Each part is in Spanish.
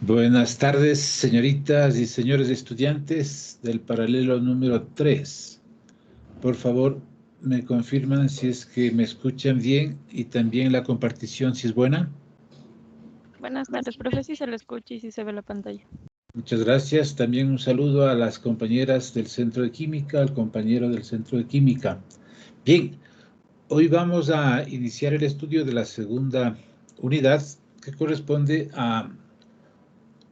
Buenas tardes, señoritas y señores estudiantes del paralelo número 3. Por favor, me confirman si es que me escuchan bien y también la compartición si es buena. Buenas tardes, profe, si se lo escucha y si se ve la pantalla. Muchas gracias. También un saludo a las compañeras del Centro de Química, al compañero del Centro de Química. Bien, hoy vamos a iniciar el estudio de la segunda unidad que corresponde a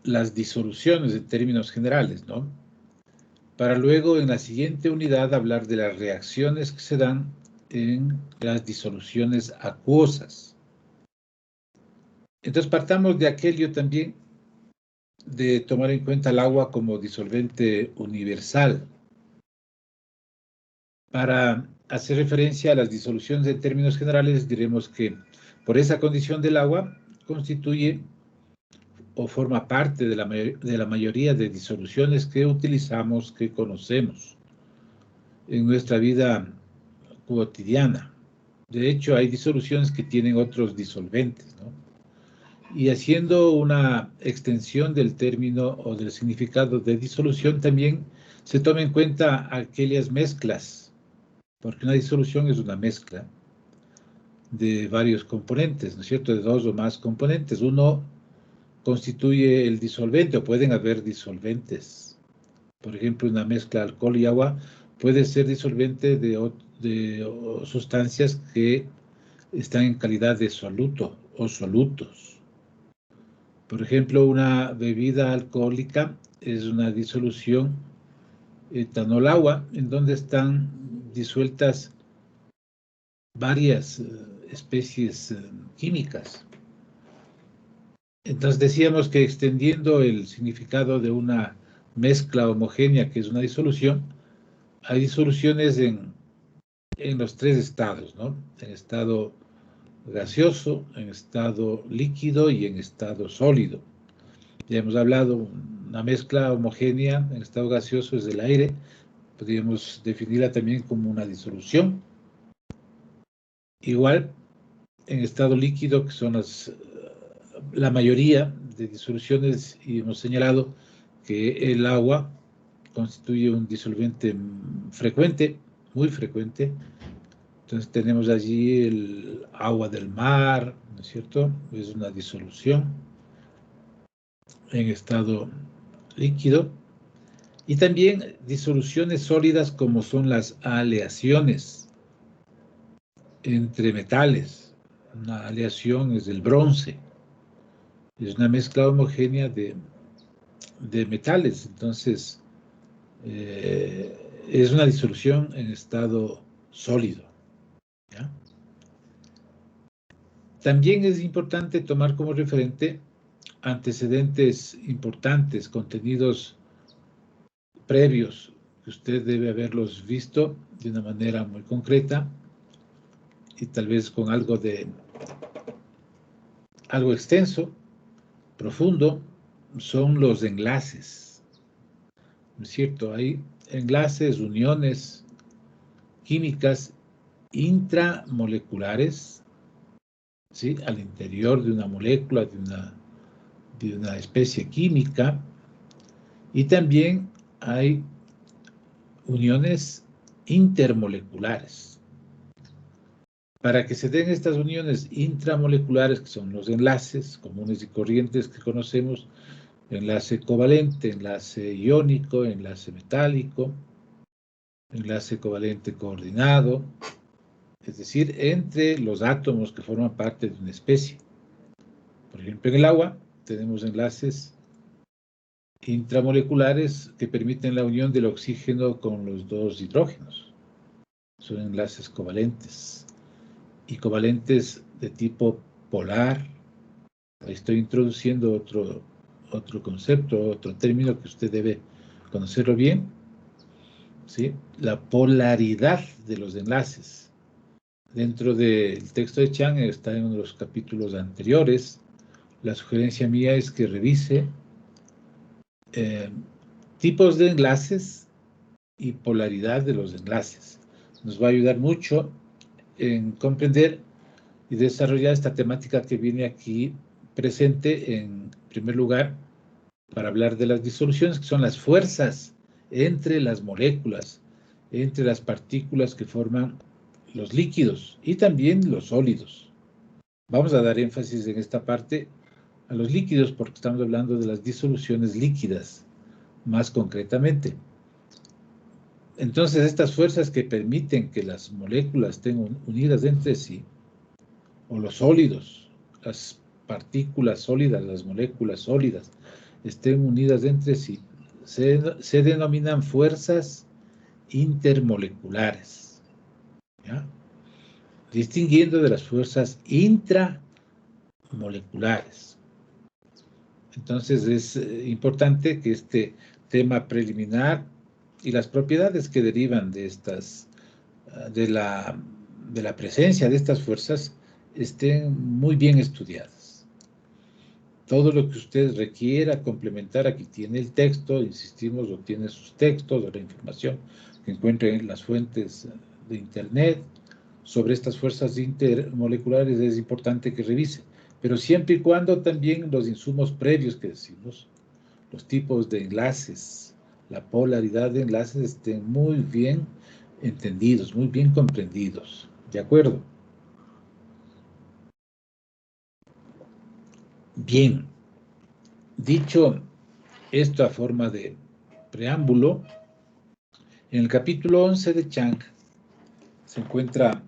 las disoluciones en términos generales, ¿no? Para luego en la siguiente unidad hablar de las reacciones que se dan en las disoluciones acuosas. Entonces partamos de aquello también de tomar en cuenta el agua como disolvente universal. Para hacer referencia a las disoluciones en términos generales, diremos que por esa condición del agua constituye o forma parte de la mayoría de disoluciones que utilizamos, que conocemos en nuestra vida cotidiana. De hecho, hay disoluciones que tienen otros disolventes, ¿no? Y haciendo una extensión del término o del significado de disolución, también se toma en cuenta aquellas mezclas, porque una disolución es una mezcla de varios componentes, ¿no es cierto?, de dos o más componentes. Uno constituye el disolvente, o pueden haber disolventes. Por ejemplo, una mezcla de alcohol y agua puede ser disolvente de sustancias que están en calidad de soluto o solutos. Por ejemplo, una bebida alcohólica es una disolución etanol-agua, en donde están disueltas varias especies químicas. Entonces decíamos que extendiendo el significado de una mezcla homogénea, que es una disolución, hay disoluciones en los tres estados, ¿no? En estado gaseoso, en estado líquido y en estado sólido. Ya hemos hablado, una mezcla homogénea en estado gaseoso es el aire, podríamos definirla también como una disolución. Igual, en estado líquido, que son la mayoría de disoluciones, y hemos señalado que el agua constituye un disolvente frecuente, muy frecuente. Entonces tenemos allí el agua del mar, ¿no es cierto? Es una disolución en estado líquido. Y también disoluciones sólidas como son las aleaciones entre metales. Una aleación es el bronce. Es una mezcla homogénea de metales. Entonces, es una disolución en estado sólido, ¿ya? También es importante tomar como referente antecedentes importantes, contenidos previos, que usted debe haberlos visto de una manera muy concreta y tal vez con algo extenso, profundo, son los enlaces. ¿No es cierto? Hay enlaces, uniones químicas intramoleculares, ¿sí?, al interior de una molécula, de una especie química, y también hay uniones intermoleculares. Para que se den estas uniones intramoleculares, que son los enlaces comunes y corrientes que conocemos, enlace covalente, enlace iónico, enlace metálico, enlace covalente coordinado, es decir, entre los átomos que forman parte de una especie. Por ejemplo, en el agua tenemos enlaces intramoleculares que permiten la unión del oxígeno con los dos hidrógenos. Son enlaces covalentes. Y covalentes de tipo polar. Ahí estoy introduciendo otro concepto, otro término que usted debe conocerlo bien, ¿sí? La polaridad de los enlaces. Dentro del texto de Chang está en uno de los capítulos anteriores. La sugerencia mía es que revise tipos de enlaces y polaridad de los enlaces. Nos va a ayudar mucho en comprender y desarrollar esta temática que viene aquí presente. En primer lugar, para hablar de las disoluciones, que son las fuerzas entre las moléculas, entre las partículas que forman los líquidos y también los sólidos. Vamos a dar énfasis en esta parte a los líquidos porque estamos hablando de las disoluciones líquidas, más concretamente. Entonces, estas fuerzas que permiten que las moléculas estén unidas entre sí, o los sólidos, las partículas sólidas, las moléculas sólidas, estén unidas entre sí, se denominan fuerzas intermoleculares, ¿ya? Distinguiendo de las fuerzas intramoleculares. Entonces es importante que este tema preliminar y las propiedades que derivan de estas, de la presencia de estas fuerzas estén muy bien estudiadas. Todo lo que usted requiera complementar, aquí tiene el texto, insistimos, obtiene sus textos o la información que encuentre en las fuentes de Internet sobre estas fuerzas intermoleculares es importante que revise, pero siempre y cuando también los insumos previos que decimos, los tipos de enlaces, la polaridad de enlaces estén muy bien entendidos, muy bien comprendidos. ¿De acuerdo? Bien. Dicho esto a forma de preámbulo, en el capítulo 11 de Chang se encuentra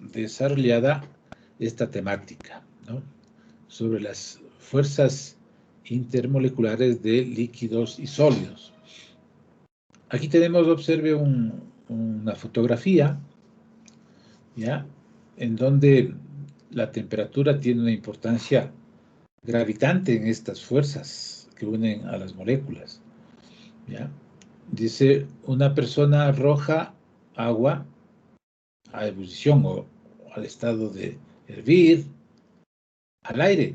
desarrollada esta temática, ¿no?, sobre las fuerzas intermoleculares de líquidos y sólidos. Aquí tenemos, observe, una fotografía, ¿ya?, en donde la temperatura tiene una importancia gravitante en estas fuerzas que unen a las moléculas, ¿ya? Dice, una persona arroja agua a ebullición o al estado de hervir al aire.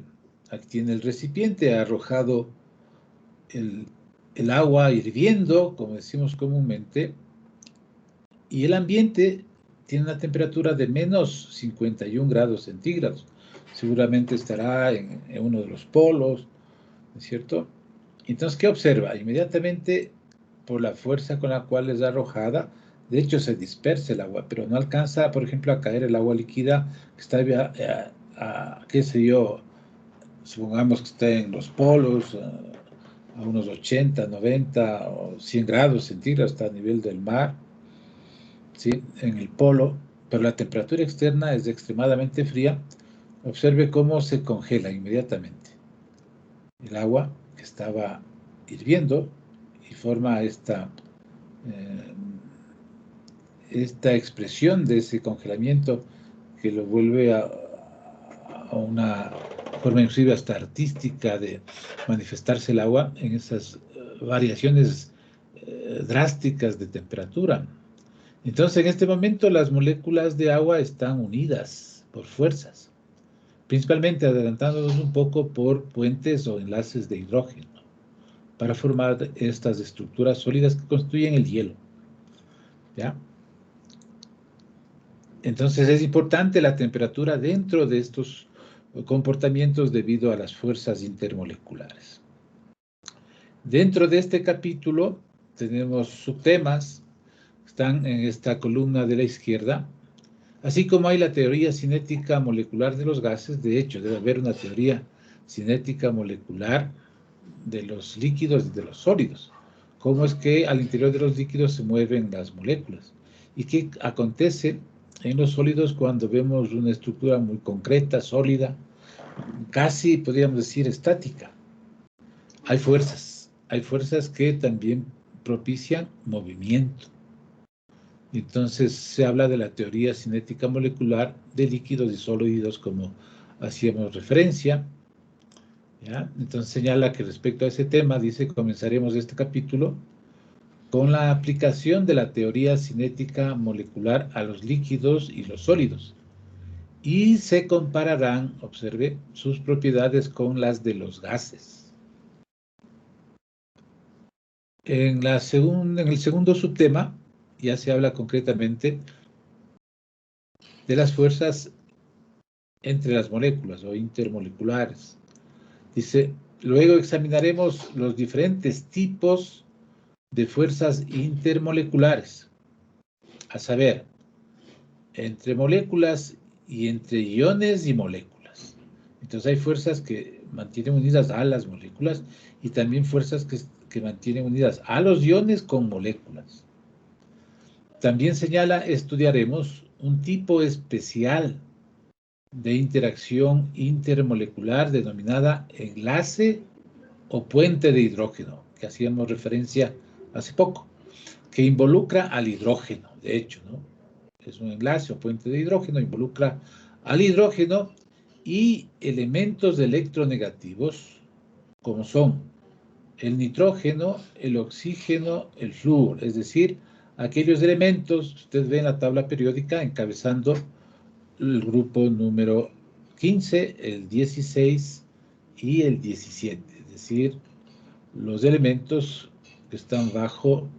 Aquí tiene el recipiente, ha arrojado el agua hirviendo, como decimos comúnmente, y el ambiente tiene una temperatura de menos 51 grados centígrados. Seguramente estará en uno de los polos, ¿no es cierto? Entonces, ¿qué observa? Inmediatamente, por la fuerza con la cual es arrojada, de hecho se dispersa el agua, pero no alcanza, por ejemplo, a caer el agua líquida que está qué sé yo, supongamos que está en los polos, a unos 80, 90 o 100 grados centígrados, está a nivel del mar, ¿sí?, en el polo, pero la temperatura externa es extremadamente fría. Observe cómo se congela inmediatamente el agua que estaba hirviendo y forma esta expresión de ese congelamiento que lo vuelve a una forma inclusive hasta artística de manifestarse el agua en esas variaciones drásticas de temperatura. Entonces, en este momento las moléculas de agua están unidas por fuerzas, principalmente adelantándonos un poco por puentes o enlaces de hidrógeno, para formar estas estructuras sólidas que constituyen el hielo, ¿ya? Entonces es importante la temperatura dentro de estos comportamientos debido a las fuerzas intermoleculares. Dentro de este capítulo tenemos subtemas, están en esta columna de la izquierda, así como hay la teoría cinética molecular de los gases. De hecho, debe haber una teoría cinética molecular de los líquidos y de los sólidos. Cómo es que al interior de los líquidos se mueven las moléculas y qué acontece en los sólidos cuando vemos una estructura muy concreta, sólida, casi podríamos decir estática. Hay fuerzas que también propician movimiento. Entonces se habla de la teoría cinética molecular de líquidos y sólidos, como hacíamos referencia, ¿ya? Entonces señala que respecto a ese tema, dice, comenzaremos este capítulo con la aplicación de la teoría cinética molecular a los líquidos y los sólidos, y se compararán, observe, sus propiedades con las de los gases. En el segundo subtema ya se habla concretamente de las fuerzas entre las moléculas o intermoleculares. Dice, Luego examinaremos los diferentes tipos de fuerzas intermoleculares, a saber, entre moléculas y entre iones y moléculas. Entonces hay fuerzas que mantienen unidas a las moléculas y también fuerzas que mantienen unidas a los iones con moléculas. También estudiaremos un tipo especial de interacción intermolecular denominada enlace o puente de hidrógeno, que hacíamos referencia hace poco, que involucra al hidrógeno, de hecho, ¿no? Es un enlace o puente de hidrógeno, involucra al hidrógeno y elementos electronegativos, como son el nitrógeno, el oxígeno, el flúor, es decir, aquellos elementos, usted ve en la tabla periódica encabezando el grupo número 15, el 16 y el 17, es decir, los elementos que están bajo,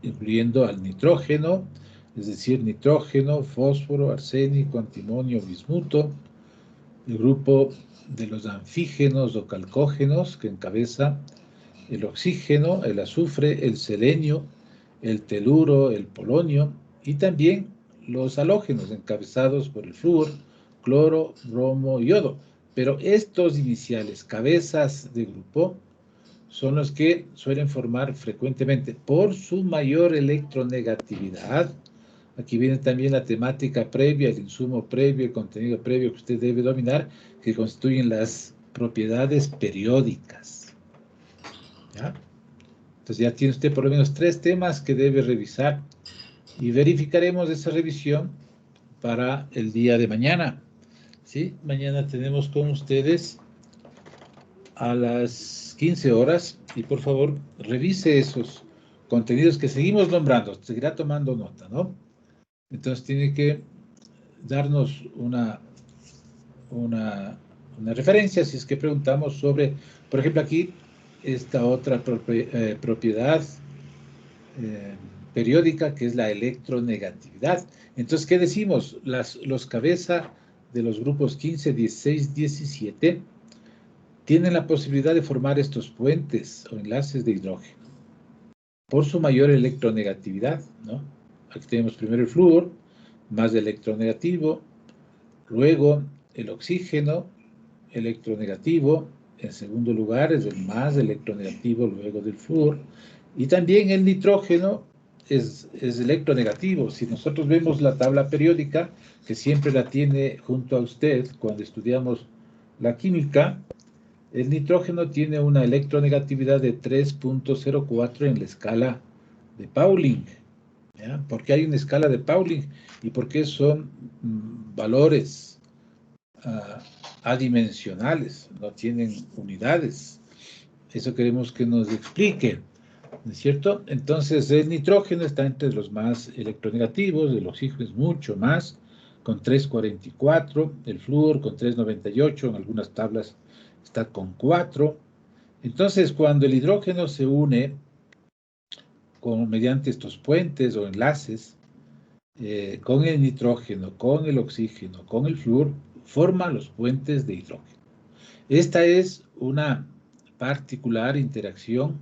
incluyendo al nitrógeno, es decir, nitrógeno, fósforo, arsénico, antimonio, bismuto, el grupo de los anfígenos o calcógenos que encabeza el oxígeno, el azufre, el selenio, el teluro, el polonio y también los halógenos encabezados por el flúor, cloro, bromo y yodo. Pero estos iniciales, cabezas de grupo, son los que suelen formar frecuentemente por su mayor electronegatividad. Aquí viene también la temática previa, el insumo previo, el contenido previo que usted debe dominar, que constituyen las propiedades periódicas. ¿Ya? Entonces ya tiene usted por lo menos 3 temas que debe revisar y verificaremos esa revisión para el día de mañana. ¿Sí? Mañana tenemos con ustedes a las 15 horas y por favor revise esos contenidos que seguimos nombrando, seguirá tomando nota, ¿no? Entonces tiene que darnos una referencia si es que preguntamos sobre, por ejemplo, aquí esta otra propiedad periódica que es la electronegatividad. Entonces, ¿qué decimos? Los cabezas de los grupos 15, 16, 17 tienen la posibilidad de formar estos puentes o enlaces de hidrógeno por su mayor electronegatividad, ¿no? Aquí tenemos primero el flúor, más electronegativo, luego el oxígeno, electronegativo, en segundo lugar es el más electronegativo luego del flúor, y también el nitrógeno es electronegativo. Si nosotros vemos la tabla periódica, que siempre la tiene junto a usted cuando estudiamos la química, el nitrógeno tiene una electronegatividad de 3.04 en la escala de Pauling. ¿Ya? ¿Por qué hay una escala de Pauling? ¿Y por qué son valores adimensionales? No tienen unidades. Eso queremos que nos explique, ¿no es cierto? Entonces, el nitrógeno está entre los más electronegativos, el oxígeno es mucho más, con 3.44, el flúor con 3.98, en algunas tablas está con 4. Entonces, cuando el hidrógeno se une mediante estos puentes o enlaces con el nitrógeno, con el oxígeno, con el flúor, forma los puentes de hidrógeno. Esta es una particular interacción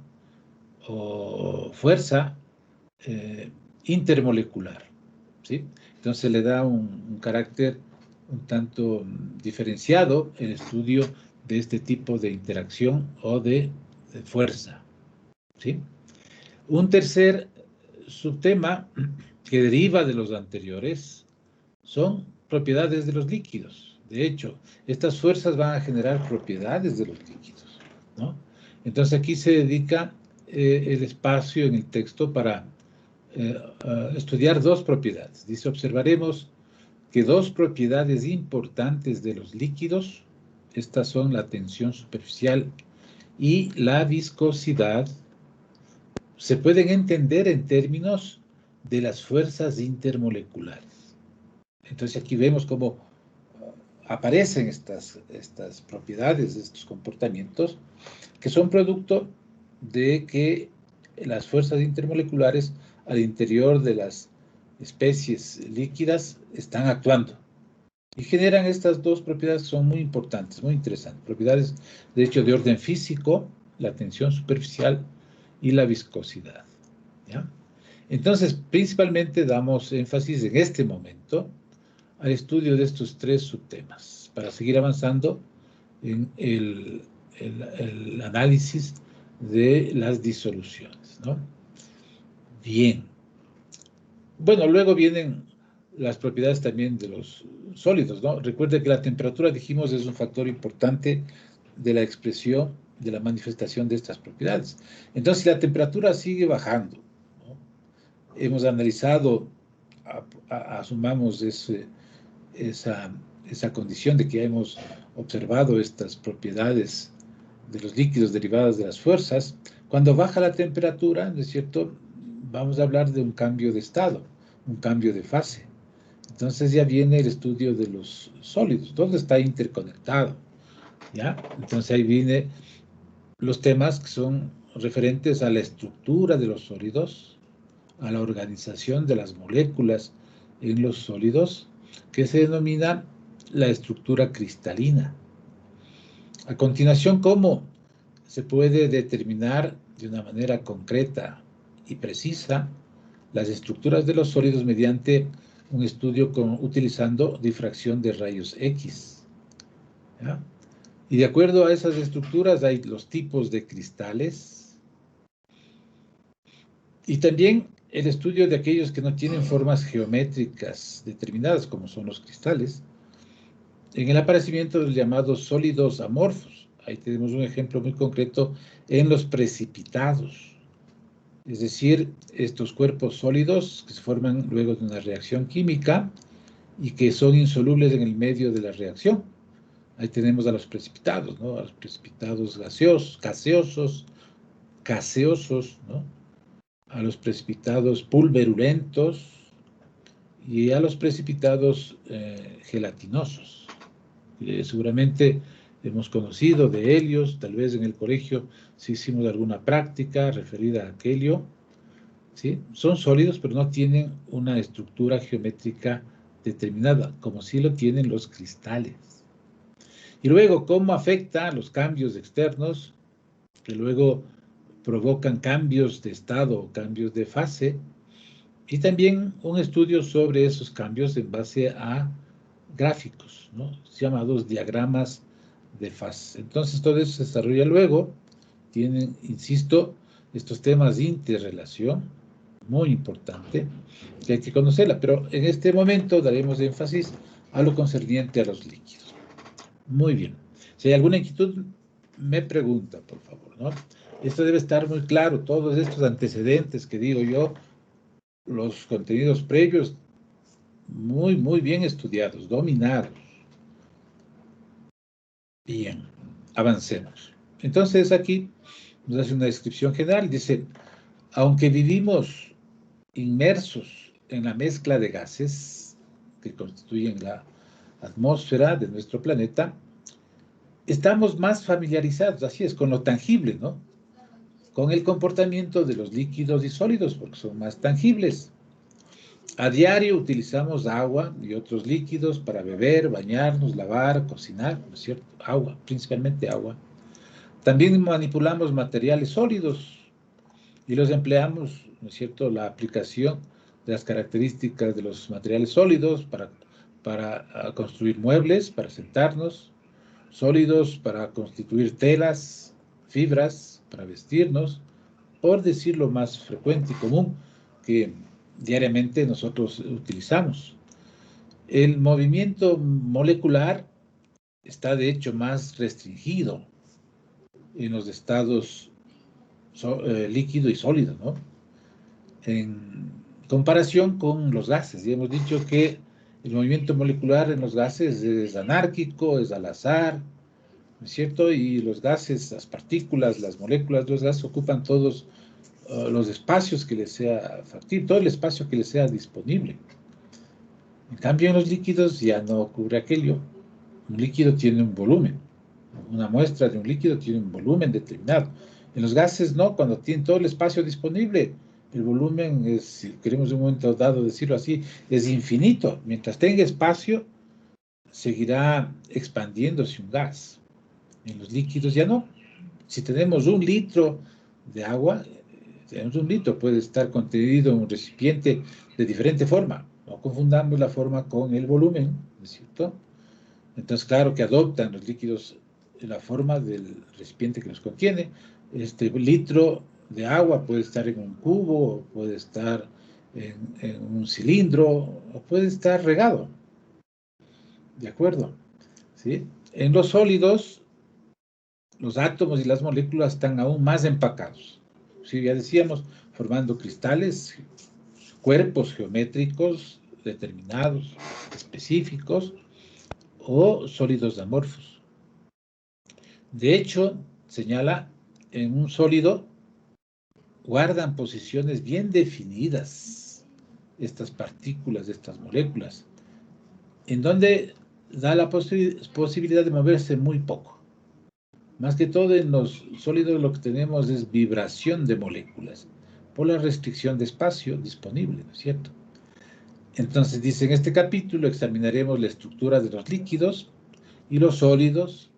o fuerza intermolecular, ¿sí? Entonces le da un carácter un tanto diferenciado el estudio de este tipo de interacción o de fuerza, ¿sí? Un tercer subtema que deriva de los anteriores son propiedades de los líquidos. De hecho, estas fuerzas van a generar propiedades de los líquidos, ¿no? Entonces aquí se dedica el espacio en el texto para estudiar 2 propiedades. Dice, observaremos que 2 propiedades importantes de los líquidos, estas son la tensión superficial y la viscosidad, se pueden entender en términos de las fuerzas intermoleculares. Entonces aquí vemos cómo aparecen estas propiedades, estos comportamientos, que son producto de que las fuerzas intermoleculares al interior de las especies líquidas están actuando. Y generan estas dos propiedades que son muy importantes, muy interesantes. Propiedades, de hecho, de orden físico, la tensión superficial y la viscosidad. ¿Ya? Entonces, principalmente damos énfasis en este momento al estudio de estos tres subtemas, para seguir avanzando en el análisis de las disoluciones, ¿no? Bien. Bueno, luego vienen las propiedades también de los sólidos, ¿no? Recuerde que la temperatura, dijimos, es un factor importante de la expresión, de la manifestación de estas propiedades. Entonces, si la temperatura sigue bajando, ¿no? Hemos analizado, asumamos esa condición de que hemos observado estas propiedades de los líquidos derivadas de las fuerzas. Cuando baja la temperatura, ¿no es cierto?, vamos a hablar de un cambio de estado, un cambio de fase. Entonces ya viene el estudio de los sólidos, todo está interconectado, ¿ya? Entonces ahí vienen los temas que son referentes a la estructura de los sólidos, a la organización de las moléculas en los sólidos, que se denomina la estructura cristalina. A continuación, ¿cómo se puede determinar de una manera concreta y precisa las estructuras de los sólidos mediante un estudio utilizando difracción de rayos X? ¿Ya? Y de acuerdo a esas estructuras hay los tipos de cristales y también el estudio de aquellos que no tienen formas geométricas determinadas, como son los cristales, en el aparecimiento de los llamados sólidos amorfos. Ahí tenemos un ejemplo muy concreto en los precipitados, es decir, estos cuerpos sólidos que se forman luego de una reacción química y que son insolubles en el medio de la reacción. Ahí tenemos a los precipitados, ¿no? A los precipitados gaseosos, ¿no? A los precipitados pulverulentos y a los precipitados gelatinosos. Seguramente hemos conocido de helios, tal vez en el colegio si hicimos alguna práctica referida a helio, ¿sí? Son sólidos, pero no tienen una estructura geométrica determinada, como sí lo tienen los cristales. Y luego, ¿cómo afecta los cambios externos que luego provocan cambios de estado o cambios de fase? Y también un estudio sobre esos cambios en base a gráficos, ¿no?, llamados diagramas de fase. Entonces, todo eso se desarrolla luego. Tienen, insisto, estos temas de interrelación, muy importante, que hay que conocerla, pero en este momento daremos énfasis a lo concerniente a los líquidos. Muy bien. Si hay alguna inquietud, me pregunta, por favor, ¿no? Esto debe estar muy claro, todos estos antecedentes que digo yo, los contenidos previos, muy, muy bien estudiados, dominados. Bien, avancemos. Entonces aquí nos hace una descripción general, dice, aunque vivimos inmersos en la mezcla de gases que constituyen la atmósfera de nuestro planeta, estamos más familiarizados, así es, con lo tangible, ¿no?, con el comportamiento de los líquidos y sólidos, porque son más tangibles. A diario utilizamos agua y otros líquidos para beber, bañarnos, lavar, cocinar, ¿no es cierto? Agua, principalmente agua. También manipulamos materiales sólidos y los empleamos, ¿no es cierto?, la aplicación de las características de los materiales sólidos para construir muebles, para sentarnos, sólidos para constituir telas, fibras, para vestirnos, por decir lo más frecuente y común que diariamente nosotros utilizamos. El movimiento molecular está de hecho más restringido en los estados líquido y sólido, ¿no?, en comparación con los gases. Ya hemos dicho que el movimiento molecular en los gases es anárquico, es al azar, ¿no es cierto? Y los gases, las partículas, las moléculas de los gases ocupan todos los espacios que les sea factible, todo el espacio que les sea disponible. En cambio, en los líquidos ya no ocurre aquello. Un líquido tiene un volumen. Una muestra de un líquido tiene un volumen determinado. En los gases no, cuando tienen todo el espacio disponible, el volumen es, si queremos en un momento dado decirlo así, es infinito. Mientras tenga espacio, seguirá expandiéndose un gas. En los líquidos ya no. Si tenemos 1 litro de agua, tenemos 1 litro, puede estar contenido en un recipiente de diferente forma. No confundamos la forma con el volumen, ¿no es cierto? Entonces, claro que adoptan los líquidos la forma del recipiente que los contiene. Este litro de agua puede estar en un cubo, puede estar en un cilindro, o puede estar regado. ¿De acuerdo? ¿Sí? En los sólidos, los átomos y las moléculas están aún más empacados. Sí, ya decíamos, formando cristales, cuerpos geométricos determinados, específicos, o sólidos amorfos. De hecho, señala, en un sólido guardan posiciones bien definidas estas partículas, estas moléculas, en donde da la posibilidad de moverse muy poco. Más que todo en los sólidos lo que tenemos es vibración de moléculas por la restricción de espacio disponible, ¿no es cierto? Entonces dice, en este capítulo examinaremos la estructura de los líquidos y los sólidos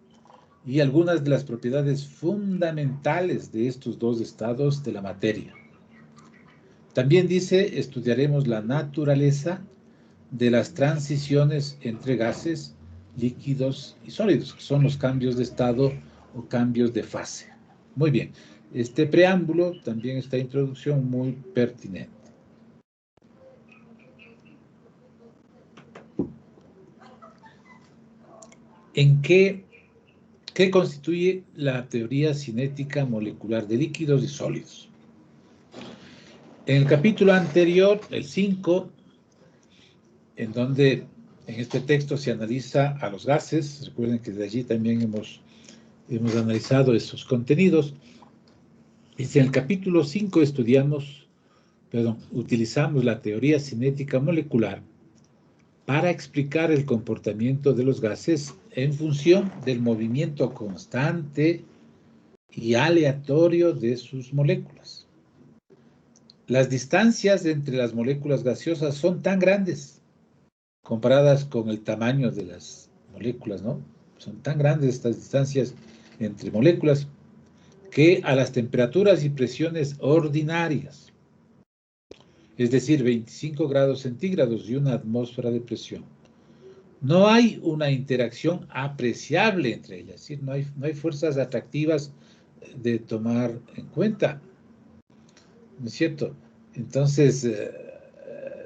y algunas de las propiedades fundamentales de estos dos estados de la materia. También dice, estudiaremos la naturaleza de las transiciones entre gases, líquidos y sólidos, que son los cambios de estado o cambios de fase. Muy bien, este preámbulo, también esta introducción muy pertinente. ¿En qué constituye la teoría cinética molecular de líquidos y sólidos? En el capítulo anterior, el 5, en donde en este texto se analiza a los gases, recuerden que de allí también hemos analizado esos contenidos. En el capítulo 5 utilizamos la teoría cinética molecular para explicar el comportamiento de los gases en función del movimiento constante y aleatorio de sus moléculas. Las distancias entre las moléculas gaseosas son tan grandes, comparadas con el tamaño de las moléculas, ¿no? Son tan grandes estas distancias entre moléculas que a las temperaturas y presiones ordinarias, es decir, 25 grados centígrados y una atmósfera de presión, no hay una interacción apreciable entre ellas, es decir, no hay fuerzas atractivas de tomar en cuenta, ¿no es cierto? Entonces,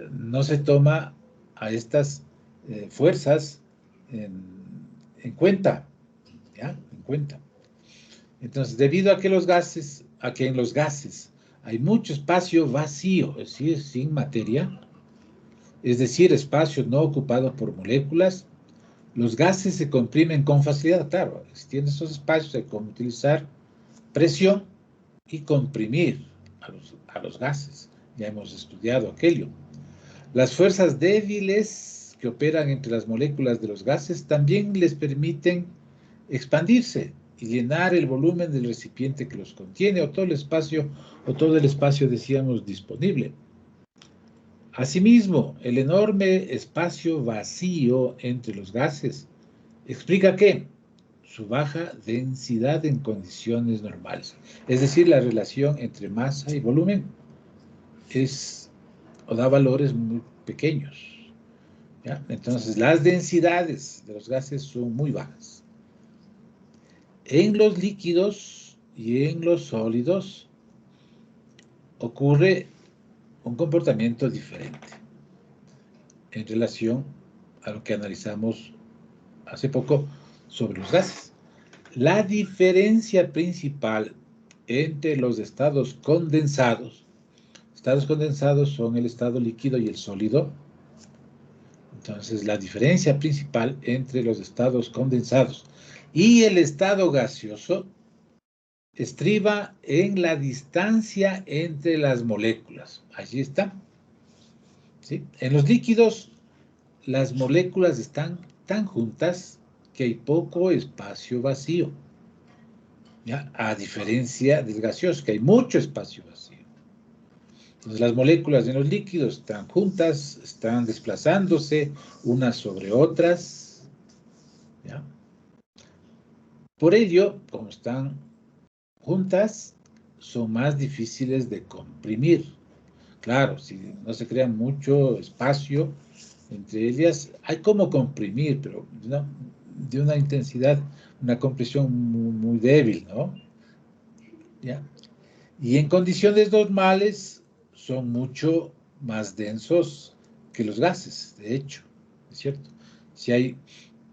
no se toma a estas fuerzas en cuenta, ¿ya? En cuenta. Entonces, debido a que en los gases hay mucho espacio vacío, es decir, sin materia, es decir, espacio no ocupado por moléculas, los gases se comprimen con facilidad. Claro, existiendo esos espacios hay que utilizar presión y comprimir a los gases. Ya hemos estudiado aquello. Las fuerzas débiles que operan entre las moléculas de los gases también les permiten expandirse y llenar el volumen del recipiente que los contiene, o todo el espacio, decíamos, disponible. Asimismo, el enorme espacio vacío entre los gases explica que su baja densidad en condiciones normales, es decir, la relación entre masa y volumen da valores muy pequeños, ¿ya? Entonces, las densidades de los gases son muy bajas. En los líquidos y en los sólidos ocurre un comportamiento diferente en relación a lo que analizamos hace poco sobre los gases. La diferencia principal entre los estados condensados son el estado líquido y el sólido. Entonces, la diferencia principal entre los estados condensados y el estado gaseoso estriba en la distancia entre las moléculas. Allí está. ¿Sí? En los líquidos, las moléculas están tan juntas que hay poco espacio vacío, ¿ya? A diferencia del gaseoso, que hay mucho espacio vacío. Entonces, las moléculas en los líquidos están juntas, están desplazándose unas sobre otras, ¿ya? Por ello, como están juntas, son más difíciles de comprimir. Claro, si no se crea mucho espacio entre ellas, hay como comprimir, pero de una intensidad, una compresión muy, muy débil, ¿no? ¿Ya? Y en condiciones normales son mucho más densos que los gases, de hecho, ¿es cierto? Si hay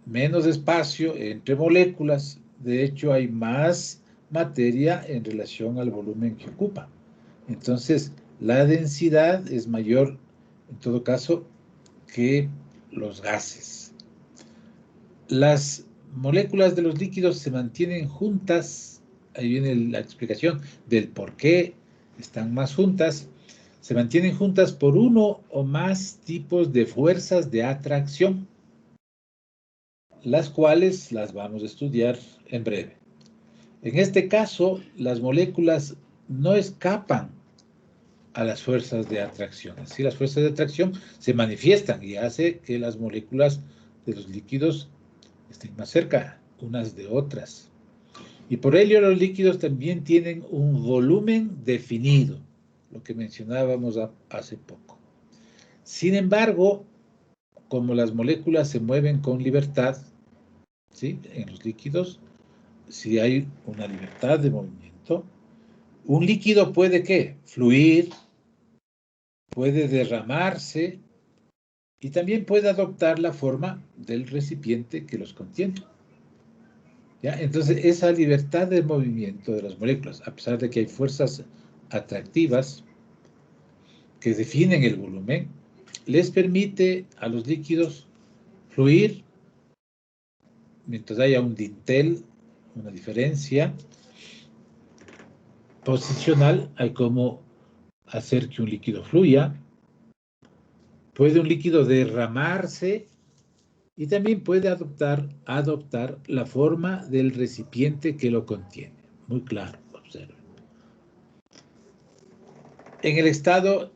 menos espacio entre moléculas, de hecho hay más materia en relación al volumen que ocupa. Entonces, la densidad es mayor, en todo caso, que los gases. Las moléculas de los líquidos se mantienen juntas, ahí viene la explicación del por qué están más juntas, se mantienen juntas por uno o más tipos de fuerzas de atracción, las cuales las vamos a estudiar en breve. En este caso, las moléculas no escapan a las fuerzas de atracción. Así las fuerzas de atracción se manifiestan y hace que las moléculas de los líquidos estén más cerca unas de otras. Y por ello los líquidos también tienen un volumen definido, lo que mencionábamos hace poco. Sin embargo, como las moléculas se mueven con libertad, ¿sí? En los líquidos, si hay una libertad de movimiento, un líquido puede, ¿qué? Fluir, puede derramarse y también puede adoptar la forma del recipiente que los contiene. ¿Ya? Entonces, esa libertad de movimiento de las moléculas, a pesar de que hay fuerzas atractivas que definen el volumen, les permite a los líquidos fluir mientras haya un dintel, una diferencia posicional. Hay como hacer que un líquido fluya. Puede un líquido derramarse y también puede adoptar la forma del recipiente que lo contiene. Muy claro, observen. En el estado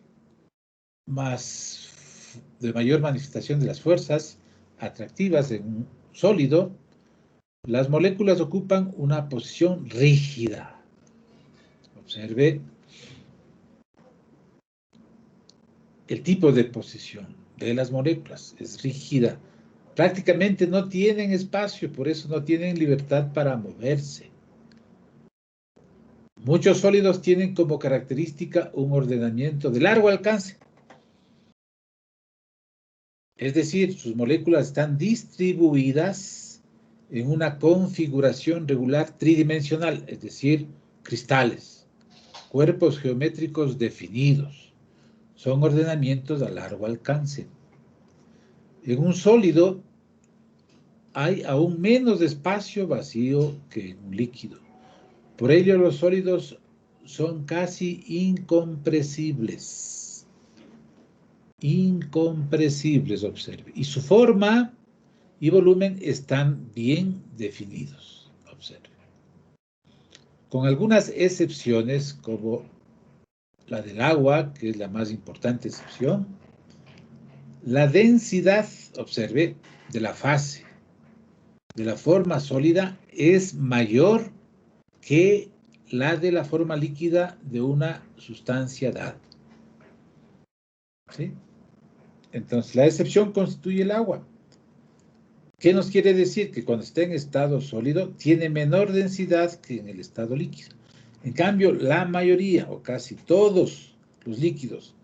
de mayor manifestación de las fuerzas atractivas en un sólido, las moléculas ocupan una posición rígida. Observe el tipo de posición de las moléculas, es rígida. Prácticamente no tienen espacio, por eso no tienen libertad para moverse. Muchos sólidos tienen como característica un ordenamiento de largo alcance. Es decir, sus moléculas están distribuidas en una configuración regular tridimensional, es decir, cristales, cuerpos geométricos definidos. Son ordenamientos a largo alcance. En un sólido hay aún menos espacio vacío que en un líquido. Por ello, los sólidos son casi incompresibles. Incompresibles, observe. Y su forma y volumen están bien definidos, observe. Con algunas excepciones, como la del agua, que es la más importante excepción, la densidad, observe, de la fase, de la forma sólida, es mayor que la de la forma líquida de una sustancia dada. ¿Sí? Entonces, la excepción constituye el agua. ¿Qué nos quiere decir? Que cuando está en estado sólido, tiene menor densidad que en el estado líquido. En cambio, la mayoría, o casi todos los líquidos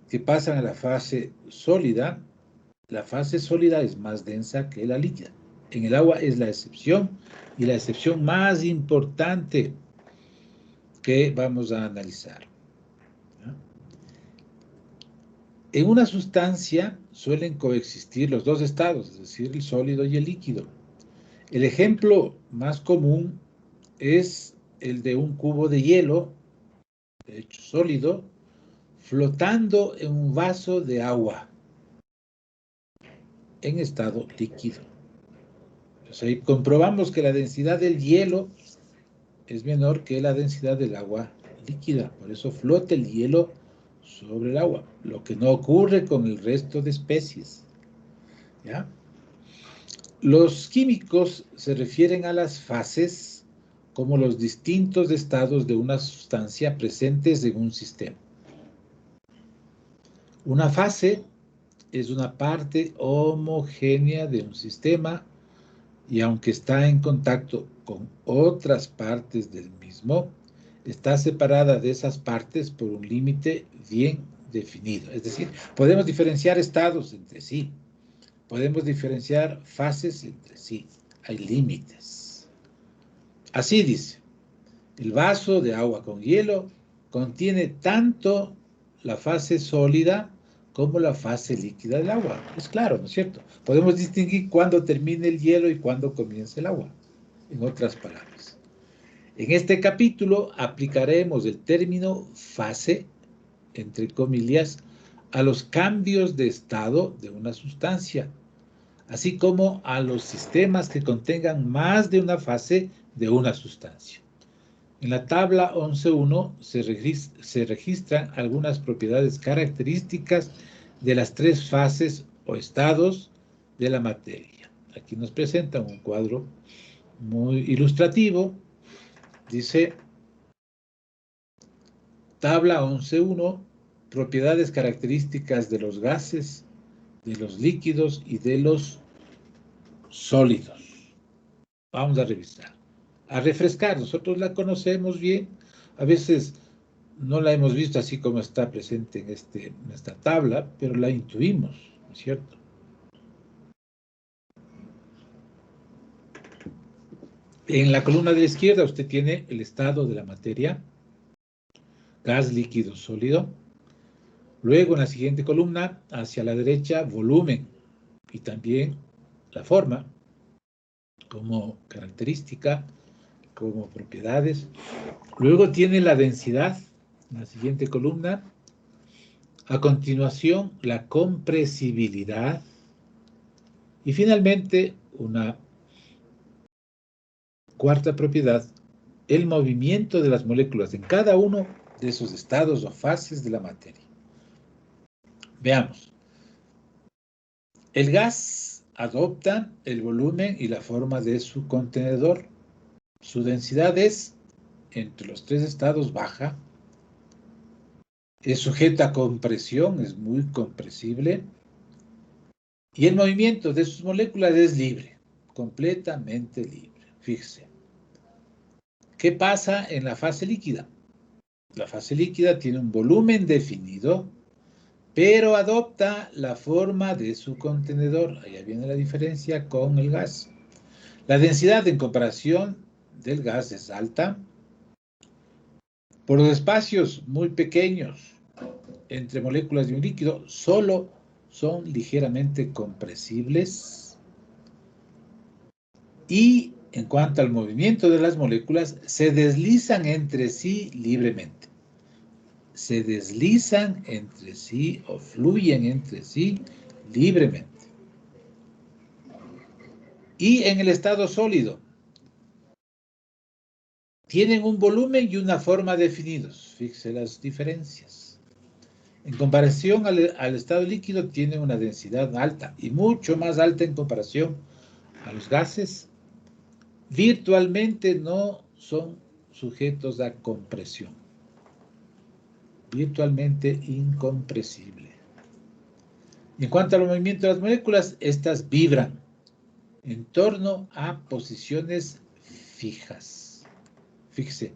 que pasan a la fase sólida es más densa que la líquida. En el agua es la excepción, y la excepción más importante que vamos a analizar. En una sustancia suelen coexistir los dos estados, es decir, el sólido y el líquido. El ejemplo más común es el de un cubo de hielo, de hecho sólido, flotando en un vaso de agua en estado líquido. Entonces ahí comprobamos que la densidad del hielo es menor que la densidad del agua líquida, por eso flota el hielo sobre el agua, lo que no ocurre con el resto de especies. ¿Ya? Los químicos se refieren a las fases como los distintos estados de una sustancia presentes en un sistema. Una fase es una parte homogénea de un sistema y aunque está en contacto con otras partes del mismo, está separada de esas partes por un límite bien definido. Es decir, podemos diferenciar estados entre sí, podemos diferenciar fases entre sí, hay límites. Así dice, el vaso de agua con hielo contiene tanto la fase sólida como la fase líquida del agua. Es claro, ¿no es cierto? Podemos distinguir cuándo termina el hielo y cuándo comienza el agua, en otras palabras. En este capítulo aplicaremos el término fase, entre comillas, a los cambios de estado de una sustancia, así como a los sistemas que contengan más de una fase de una sustancia. En la tabla 11.1 se registran algunas propiedades características de las tres fases o estados de la materia. Aquí nos presentan un cuadro muy ilustrativo. Dice, tabla 11.1, propiedades características de los gases, de los líquidos y de los sólidos. Vamos a revisar, a refrescar. Nosotros la conocemos bien, a veces no la hemos visto así como está presente en esta tabla, pero la intuimos, ¿no es cierto? En la columna de la izquierda usted tiene el estado de la materia, gas, líquido, sólido. Luego en la siguiente columna, hacia la derecha, volumen y también la forma como característica, como propiedades. Luego tiene la densidad, en la siguiente columna. A continuación, la compresibilidad. Y finalmente, una cuarta propiedad, el movimiento de las moléculas en cada uno de esos estados o fases de la materia. Veamos. El gas adopta el volumen y la forma de su contenedor. Su densidad es, entre los tres estados, baja. Es sujeta a compresión, es muy compresible. Y el movimiento de sus moléculas es libre, completamente libre. Fíjese. ¿Qué pasa en la fase líquida? La fase líquida tiene un volumen definido, pero adopta la forma de su contenedor. Allá viene la diferencia con el gas. La densidad en comparación del gas es alta. Por los espacios muy pequeños entre moléculas de un líquido, solo son ligeramente compresibles. Y en cuanto al movimiento de las moléculas, se deslizan entre sí libremente. Se deslizan entre sí o fluyen entre sí libremente. Y en el estado sólido, tienen un volumen y una forma definidos. Fíjese las diferencias. En comparación al estado líquido, tiene una densidad alta y mucho más alta en comparación a los gases. Virtualmente no son sujetos a compresión. Virtualmente incompresible. En cuanto al movimiento de las moléculas, estas vibran en torno a posiciones fijas. Fíjese,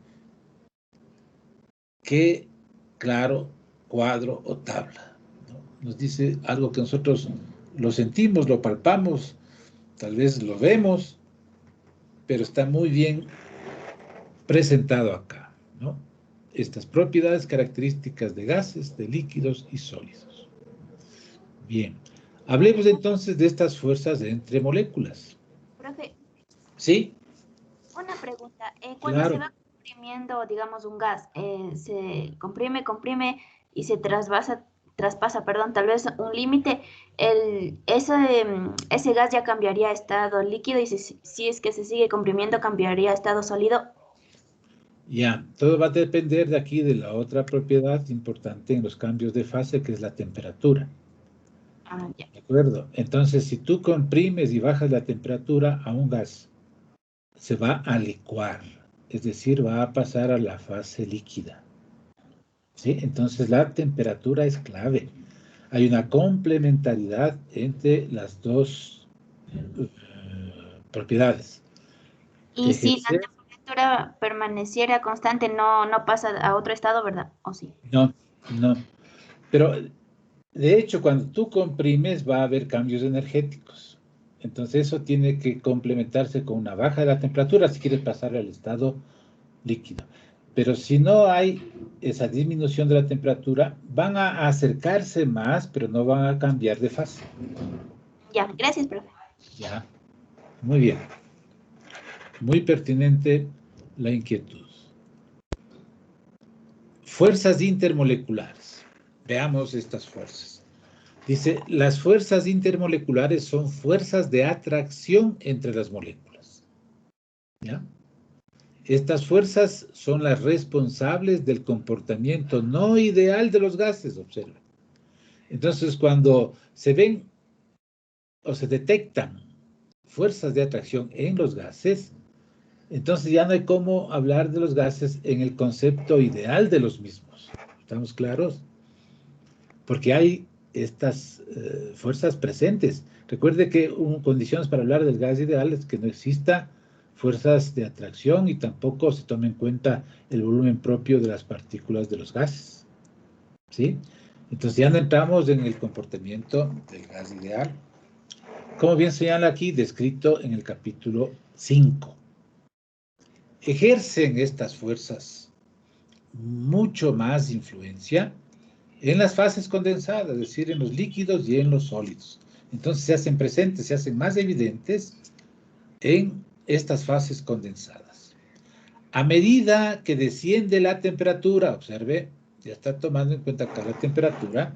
qué claro cuadro o tabla, ¿no? Nos dice algo que nosotros lo sentimos, lo palpamos, tal vez lo vemos, pero está muy bien presentado acá, ¿no? Estas propiedades características de gases, de líquidos y sólidos. Bien, hablemos entonces de estas fuerzas entre moléculas. Profe, ¿Sí? una pregunta. Cuando se Claro. va comprimiendo, digamos, un gas, se comprime y se traspasa, perdón, tal vez un límite, ese gas ya cambiaría a estado líquido y si es que se sigue comprimiendo, cambiaría a estado sólido. Ya, todo va a depender de aquí de la otra propiedad importante en los cambios de fase, que es la temperatura. Ah, ya. ¿De acuerdo? Entonces, si tú comprimes y bajas la temperatura a un gas, se va a licuar, es decir, va a pasar a la fase líquida. ¿Sí? Entonces, la temperatura es clave. Hay una complementariedad entre las dos propiedades. Y si la Ejercer, temperatura permaneciera constante, no pasa a otro estado, ¿verdad? ¿O sí? no, no. Pero, de hecho, cuando tú comprimes va a haber cambios energéticos. Entonces, eso tiene que complementarse con una baja de la temperatura si quieres pasar al estado líquido. Pero si no hay esa disminución de la temperatura, van a acercarse más, pero no van a cambiar de fase. Ya, gracias, profe. Ya, muy bien. Muy pertinente la inquietud. Fuerzas intermoleculares. Veamos estas fuerzas. Dice, las fuerzas intermoleculares son fuerzas de atracción entre las moléculas. ¿Ya? Estas fuerzas son las responsables del comportamiento no ideal de los gases, observen. Entonces, cuando se ven o se detectan fuerzas de atracción en los gases, entonces ya no hay cómo hablar de los gases en el concepto ideal de los mismos. ¿Estamos claros? Porque hay estas fuerzas presentes. Recuerde que condiciones para hablar del gas ideal es que no exista fuerzas de atracción y tampoco se tome en cuenta el volumen propio de las partículas de los gases. ¿Sí? Entonces ya no entramos en el comportamiento del gas ideal. Como bien señala aquí, descrito en el capítulo 5. Ejercen estas fuerzas mucho más influencia en las fases condensadas, es decir, en los líquidos y en los sólidos. Entonces se hacen presentes, se hacen más evidentes en estas fases condensadas. A medida que desciende la temperatura, observe, ya está tomando en cuenta acá la temperatura,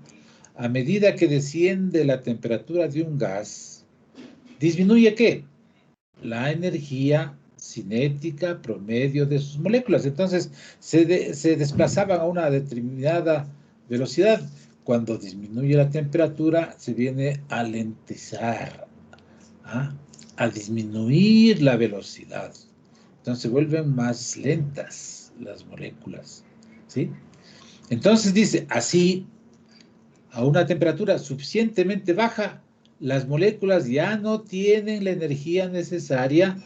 a medida que desciende la temperatura de un gas, ¿disminuye qué? La energía cinética promedio de sus moléculas. Entonces, se desplazaban a una determinada velocidad. Cuando disminuye la temperatura, se viene a lentizar, ¿ah? A disminuir la velocidad. Entonces, se vuelven más lentas las moléculas, ¿sí? Entonces, dice, así, a una temperatura suficientemente baja, las moléculas ya no tienen la energía necesaria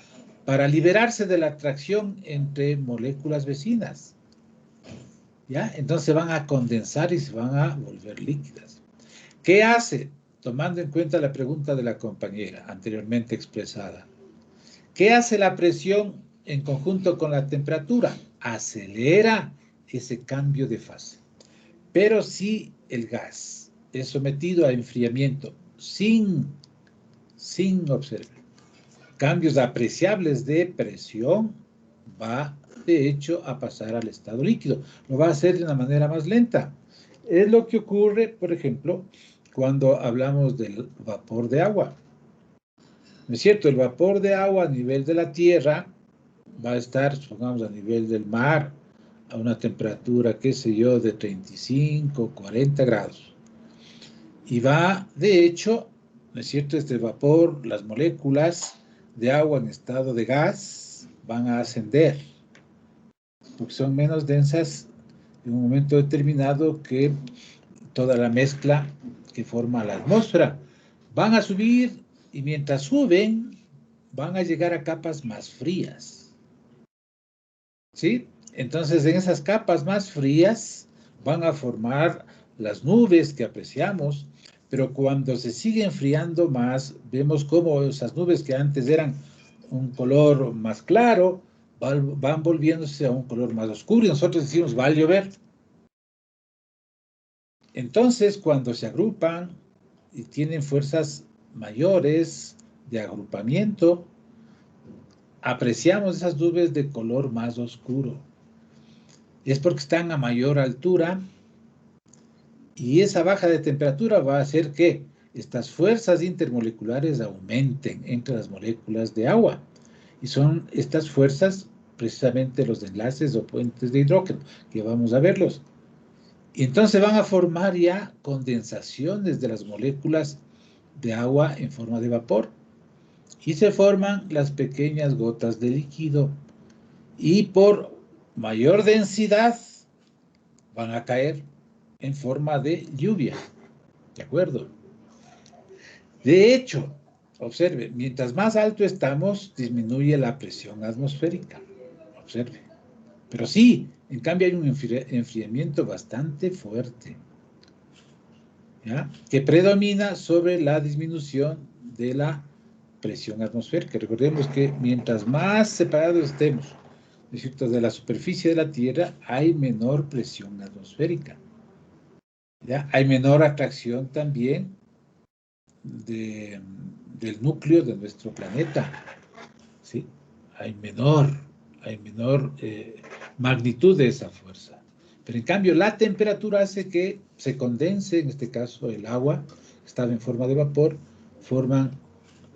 para liberarse de la atracción entre moléculas vecinas. ¿Ya? Entonces se van a condensar y se van a volver líquidas. ¿Qué hace? Tomando en cuenta la pregunta de la compañera anteriormente expresada. ¿Qué hace la presión en conjunto con la temperatura? Acelera ese cambio de fase. Pero si el gas es sometido a enfriamiento sin observar cambios apreciables de presión, va de hecho a pasar al estado líquido. Lo va a hacer de una manera más lenta. Es lo que ocurre, por ejemplo, cuando hablamos del vapor de agua. ¿No es cierto? El vapor de agua a nivel de la tierra va a estar, supongamos, a nivel del mar, a una temperatura, qué sé yo, de 35, 40 grados. Y va, de hecho, ¿no es cierto? Este vapor, las moléculas de agua en estado de gas van a ascender, porque son menos densas en un momento determinado que toda la mezcla que forma la atmósfera. Van a subir y mientras suben, van a llegar a capas más frías. ¿Sí? Entonces, en esas capas más frías van a formar las nubes que apreciamos, pero cuando se sigue enfriando más, vemos cómo esas nubes que antes eran un color más claro, van volviéndose a un color más oscuro y nosotros decimos, va a llover. Entonces, cuando se agrupan y tienen fuerzas mayores de agrupamiento, apreciamos esas nubes de color más oscuro. Es porque están a mayor altura y esa baja de temperatura va a hacer que estas fuerzas intermoleculares aumenten entre las moléculas de agua. Y son estas fuerzas precisamente los enlaces o puentes de hidrógeno, que vamos a verlos. Y entonces van a formar ya condensaciones de las moléculas de agua en forma de vapor. Y se forman las pequeñas gotas de líquido. Y por mayor densidad van a caer en forma de lluvia. ¿De acuerdo? De hecho, observe, mientras más alto estamos, disminuye la presión atmosférica. Observe. Pero sí, en cambio hay un enfriamiento bastante fuerte, ¿ya? Que predomina sobre la disminución de la presión atmosférica. Recordemos que mientras más separados estemos, ¿no es cierto?, de la superficie de la Tierra, hay menor presión atmosférica, ¿ya? Hay menor atracción también del núcleo de nuestro planeta, ¿sí? Hay menor magnitud de esa fuerza. Pero en cambio, la temperatura hace que se condense, en este caso el agua, que estaba en forma de vapor, forman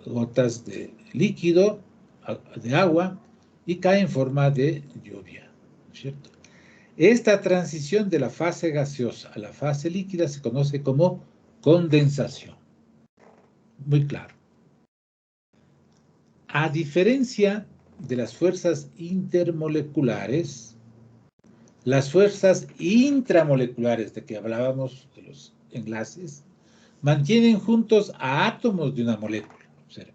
gotas de líquido, de agua, y cae en forma de lluvia, ¿cierto? Esta transición de la fase gaseosa a la fase líquida se conoce como condensación. Muy claro. A diferencia de las fuerzas intermoleculares, las fuerzas intramoleculares de que hablábamos, de los enlaces, mantienen juntos a átomos de una molécula. Observe.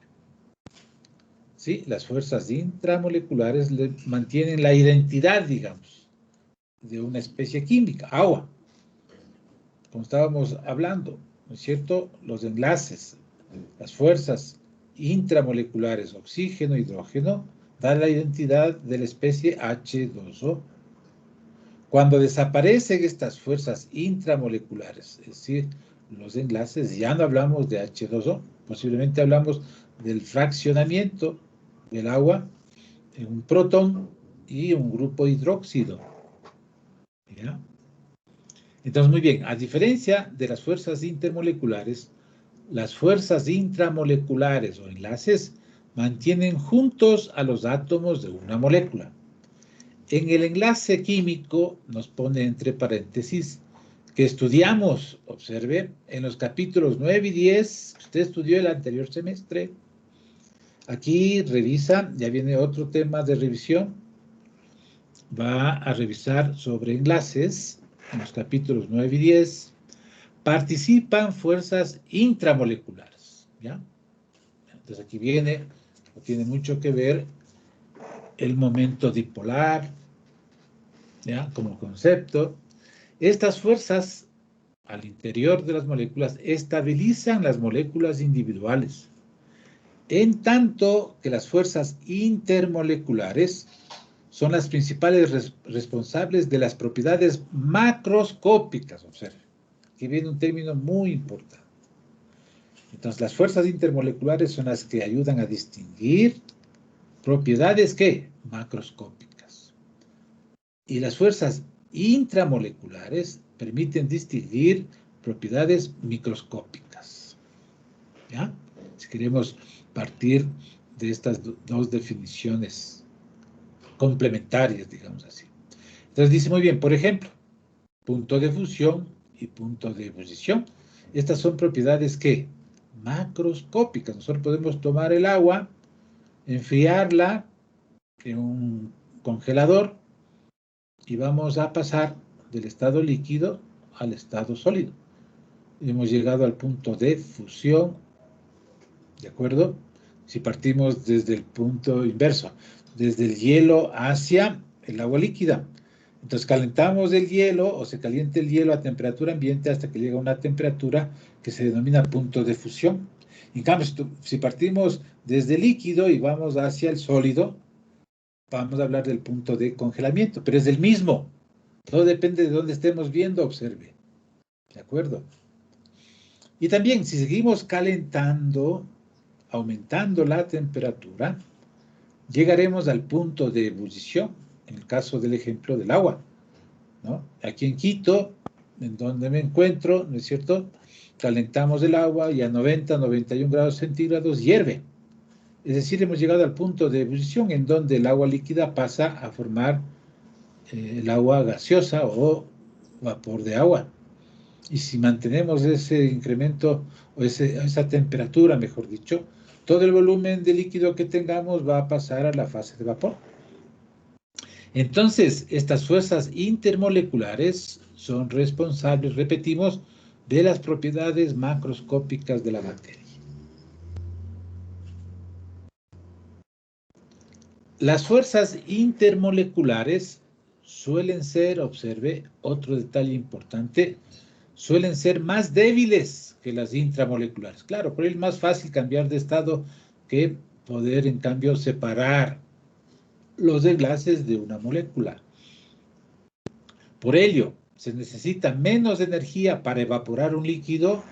¿Sí? Las fuerzas intramoleculares mantienen la identidad, digamos, de una especie química, agua. Como estábamos hablando, ¿no es cierto? Los enlaces, las fuerzas intramoleculares, oxígeno, hidrógeno, dan la identidad de la especie H2O. Cuando desaparecen estas fuerzas intramoleculares, es decir, los enlaces, ya no hablamos de H2O, posiblemente hablamos del fraccionamiento del agua en un protón y un grupo hidróxido. ¿Ya? Entonces, muy bien, a diferencia de las fuerzas intermoleculares, las fuerzas intramoleculares o enlaces mantienen juntos a los átomos de una molécula. En el enlace químico nos pone entre paréntesis que estudiamos, observe, en los capítulos 9 y 10, usted estudió el anterior semestre. Aquí revisa, ya viene otro tema de revisión, va a revisar sobre enlaces en los capítulos 9 y 10. Participan fuerzas intramoleculares, ¿ya? Entonces aquí viene, tiene mucho que ver el momento dipolar, ¿ya? Como concepto. Estas fuerzas al interior de las moléculas estabilizan las moléculas individuales, en tanto que las fuerzas intermoleculares son las principales responsables de las propiedades macroscópicas. Observe, aquí viene un término muy importante. Entonces, las fuerzas intermoleculares son las que ayudan a distinguir propiedades, ¿qué? Macroscópicas. Y las fuerzas intramoleculares permiten distinguir propiedades microscópicas. ¿Ya? Si queremos partir de estas dos definiciones complementarias, digamos así. Entonces dice muy bien, por ejemplo, punto de fusión y punto de ebullición. Estas son propiedades que macroscópicas. Nosotros podemos tomar el agua, enfriarla en un congelador y vamos a pasar del estado líquido al estado sólido. Hemos llegado al punto de fusión, ¿de acuerdo? Si partimos desde el punto inverso, desde el hielo hacia el agua líquida. Entonces calentamos el hielo o se calienta el hielo a temperatura ambiente hasta que llega a una temperatura que se denomina punto de fusión. En cambio, si partimos desde el líquido y vamos hacia el sólido, vamos a hablar del punto de congelamiento, pero es el mismo. Todo depende de dónde estemos viendo, observe. ¿De acuerdo? Y también, si seguimos calentando, aumentando la temperatura, llegaremos al punto de ebullición, en el caso del ejemplo del agua, ¿no? Aquí en Quito, en donde me encuentro, ¿no es cierto?, calentamos el agua y a 90, 91 grados centígrados hierve. Es decir, hemos llegado al punto de ebullición en donde el agua líquida pasa a formar el agua gaseosa o vapor de agua. Y si mantenemos ese incremento, o esa temperatura, mejor dicho, todo el volumen de líquido que tengamos va a pasar a la fase de vapor. Entonces, estas fuerzas intermoleculares son responsables, repetimos, de las propiedades macroscópicas de la materia. Las fuerzas intermoleculares suelen ser, observe, otro detalle importante, suelen ser más débiles que las intramoleculares. Claro, por ello es más fácil cambiar de estado que poder, en cambio, separar los enlaces de una molécula. Por ello, se necesita menos energía para evaporar un líquido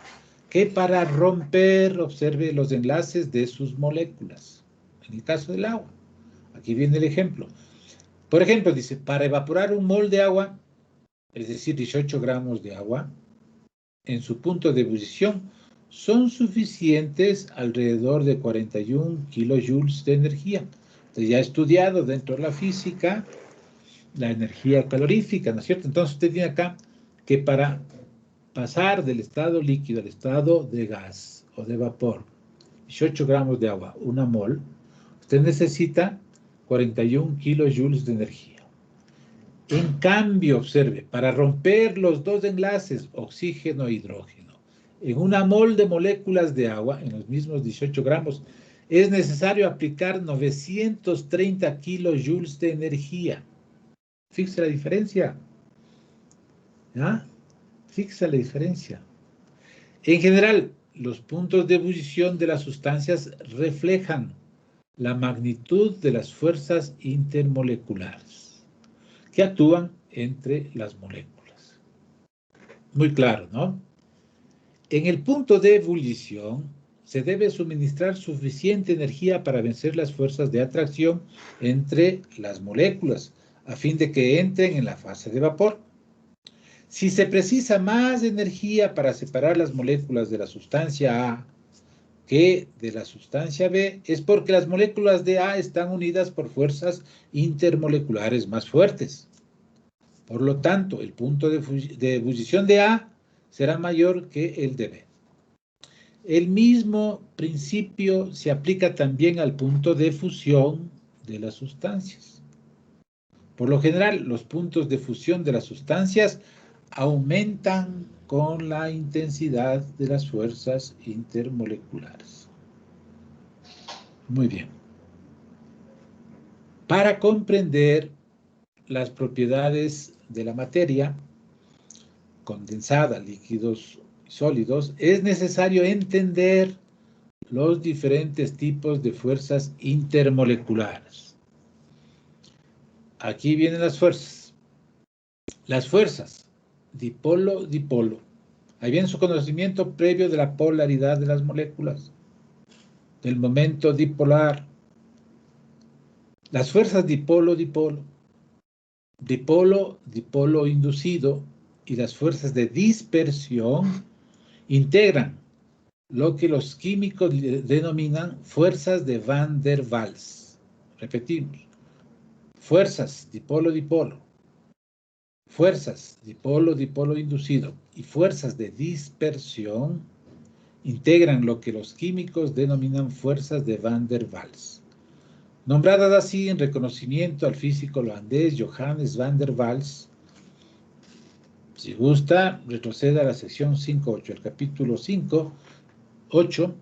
que para romper, observe, los enlaces de sus moléculas. En el caso del agua. Aquí viene el ejemplo. Por ejemplo, dice, para evaporar un mol de agua, es decir, 18 gramos de agua, en su punto de ebullición, son suficientes alrededor de 41 kilojoules de energía. Entonces, ya he estudiado dentro de la física la energía calorífica, ¿no es cierto? Entonces, usted tiene acá que para pasar del estado líquido al estado de gas o de vapor, 18 gramos de agua, una mol, usted necesita 41 kilojoules de energía. En cambio, observe, para romper los dos enlaces, oxígeno e hidrógeno, en una mol de moléculas de agua, en los mismos 18 gramos, es necesario aplicar 930 kilojoules de energía. Fíjese la diferencia. ¿Ah? Fíjese la diferencia. En general, los puntos de ebullición de las sustancias reflejan la magnitud de las fuerzas intermoleculares que actúan entre las moléculas. Muy claro, ¿no? En el punto de ebullición se debe suministrar suficiente energía para vencer las fuerzas de atracción entre las moléculas, a fin de que entren en la fase de vapor. Si se precisa más energía para separar las moléculas de la sustancia A que de la sustancia B, es porque las moléculas de A están unidas por fuerzas intermoleculares más fuertes. Por lo tanto, el punto de ebullición de A será mayor que el de B. El mismo principio se aplica también al punto de fusión de las sustancias. Por lo general, los puntos de fusión de las sustancias aumentan con la intensidad de las fuerzas intermoleculares. Muy bien. Para comprender las propiedades de la materia condensada, líquidos y sólidos, es necesario entender los diferentes tipos de fuerzas intermoleculares. Aquí vienen las fuerzas. Las fuerzas dipolo-dipolo. Ahí viene su conocimiento previo de la polaridad de las moléculas, del momento dipolar. Las fuerzas dipolo-dipolo, dipolo-dipolo inducido y las fuerzas de dispersión integran lo que los químicos denominan fuerzas de Van der Waals. Repetimos, fuerzas dipolo-dipolo, fuerzas dipolo-dipolo inducido y fuerzas de dispersión integran lo que los químicos denominan fuerzas de Van der Waals. Nombradas así en reconocimiento al físico holandés Johannes van der Waals. Si gusta, retroceda a la sección 5.8, el capítulo 5.8.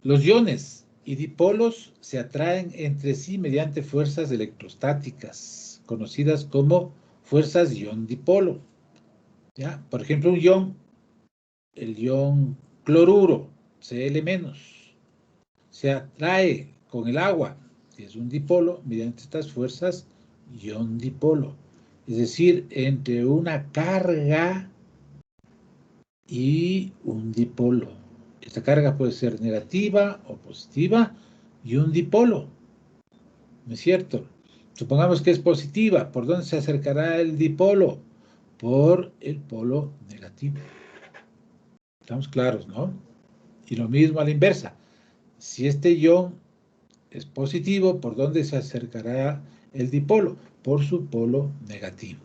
Los iones y dipolos se atraen entre sí mediante fuerzas electrostáticas, conocidas como fuerzas ion-dipolo. ¿Ya? Por ejemplo, un ion, el ion cloruro, Cl-, se atrae con el agua, que es un dipolo, mediante estas fuerzas ion-dipolo. Es decir, entre una carga y un dipolo. Esta carga puede ser negativa o positiva y un dipolo. ¿No es cierto? Supongamos que es positiva. ¿Por dónde se acercará el dipolo? Por el polo negativo. Estamos claros, ¿no? Y lo mismo a la inversa. Si este ion es positivo, ¿por dónde se acercará el dipolo? Por su polo negativo.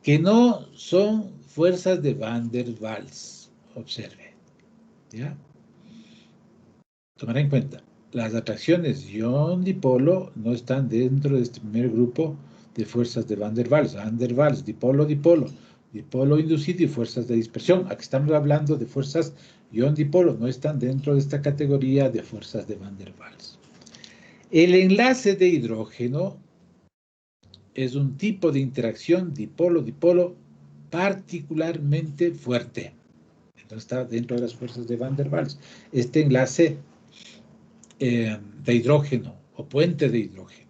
que no son fuerzas de Van der Waals. Observe, ¿ya? Tomar en cuenta, las atracciones ion-dipolo no están dentro de este primer grupo de fuerzas de Van der Waals. Van der Waals, dipolo-dipolo, dipolo inducido y fuerzas de dispersión. Aquí estamos hablando de fuerzas ion-dipolo, no están dentro de esta categoría de fuerzas de Van der Waals. El enlace de hidrógeno es un tipo de interacción dipolo-dipolo particularmente fuerte. Entonces está dentro de las fuerzas de Van der Waals. Este enlace de hidrógeno o puente de hidrógeno,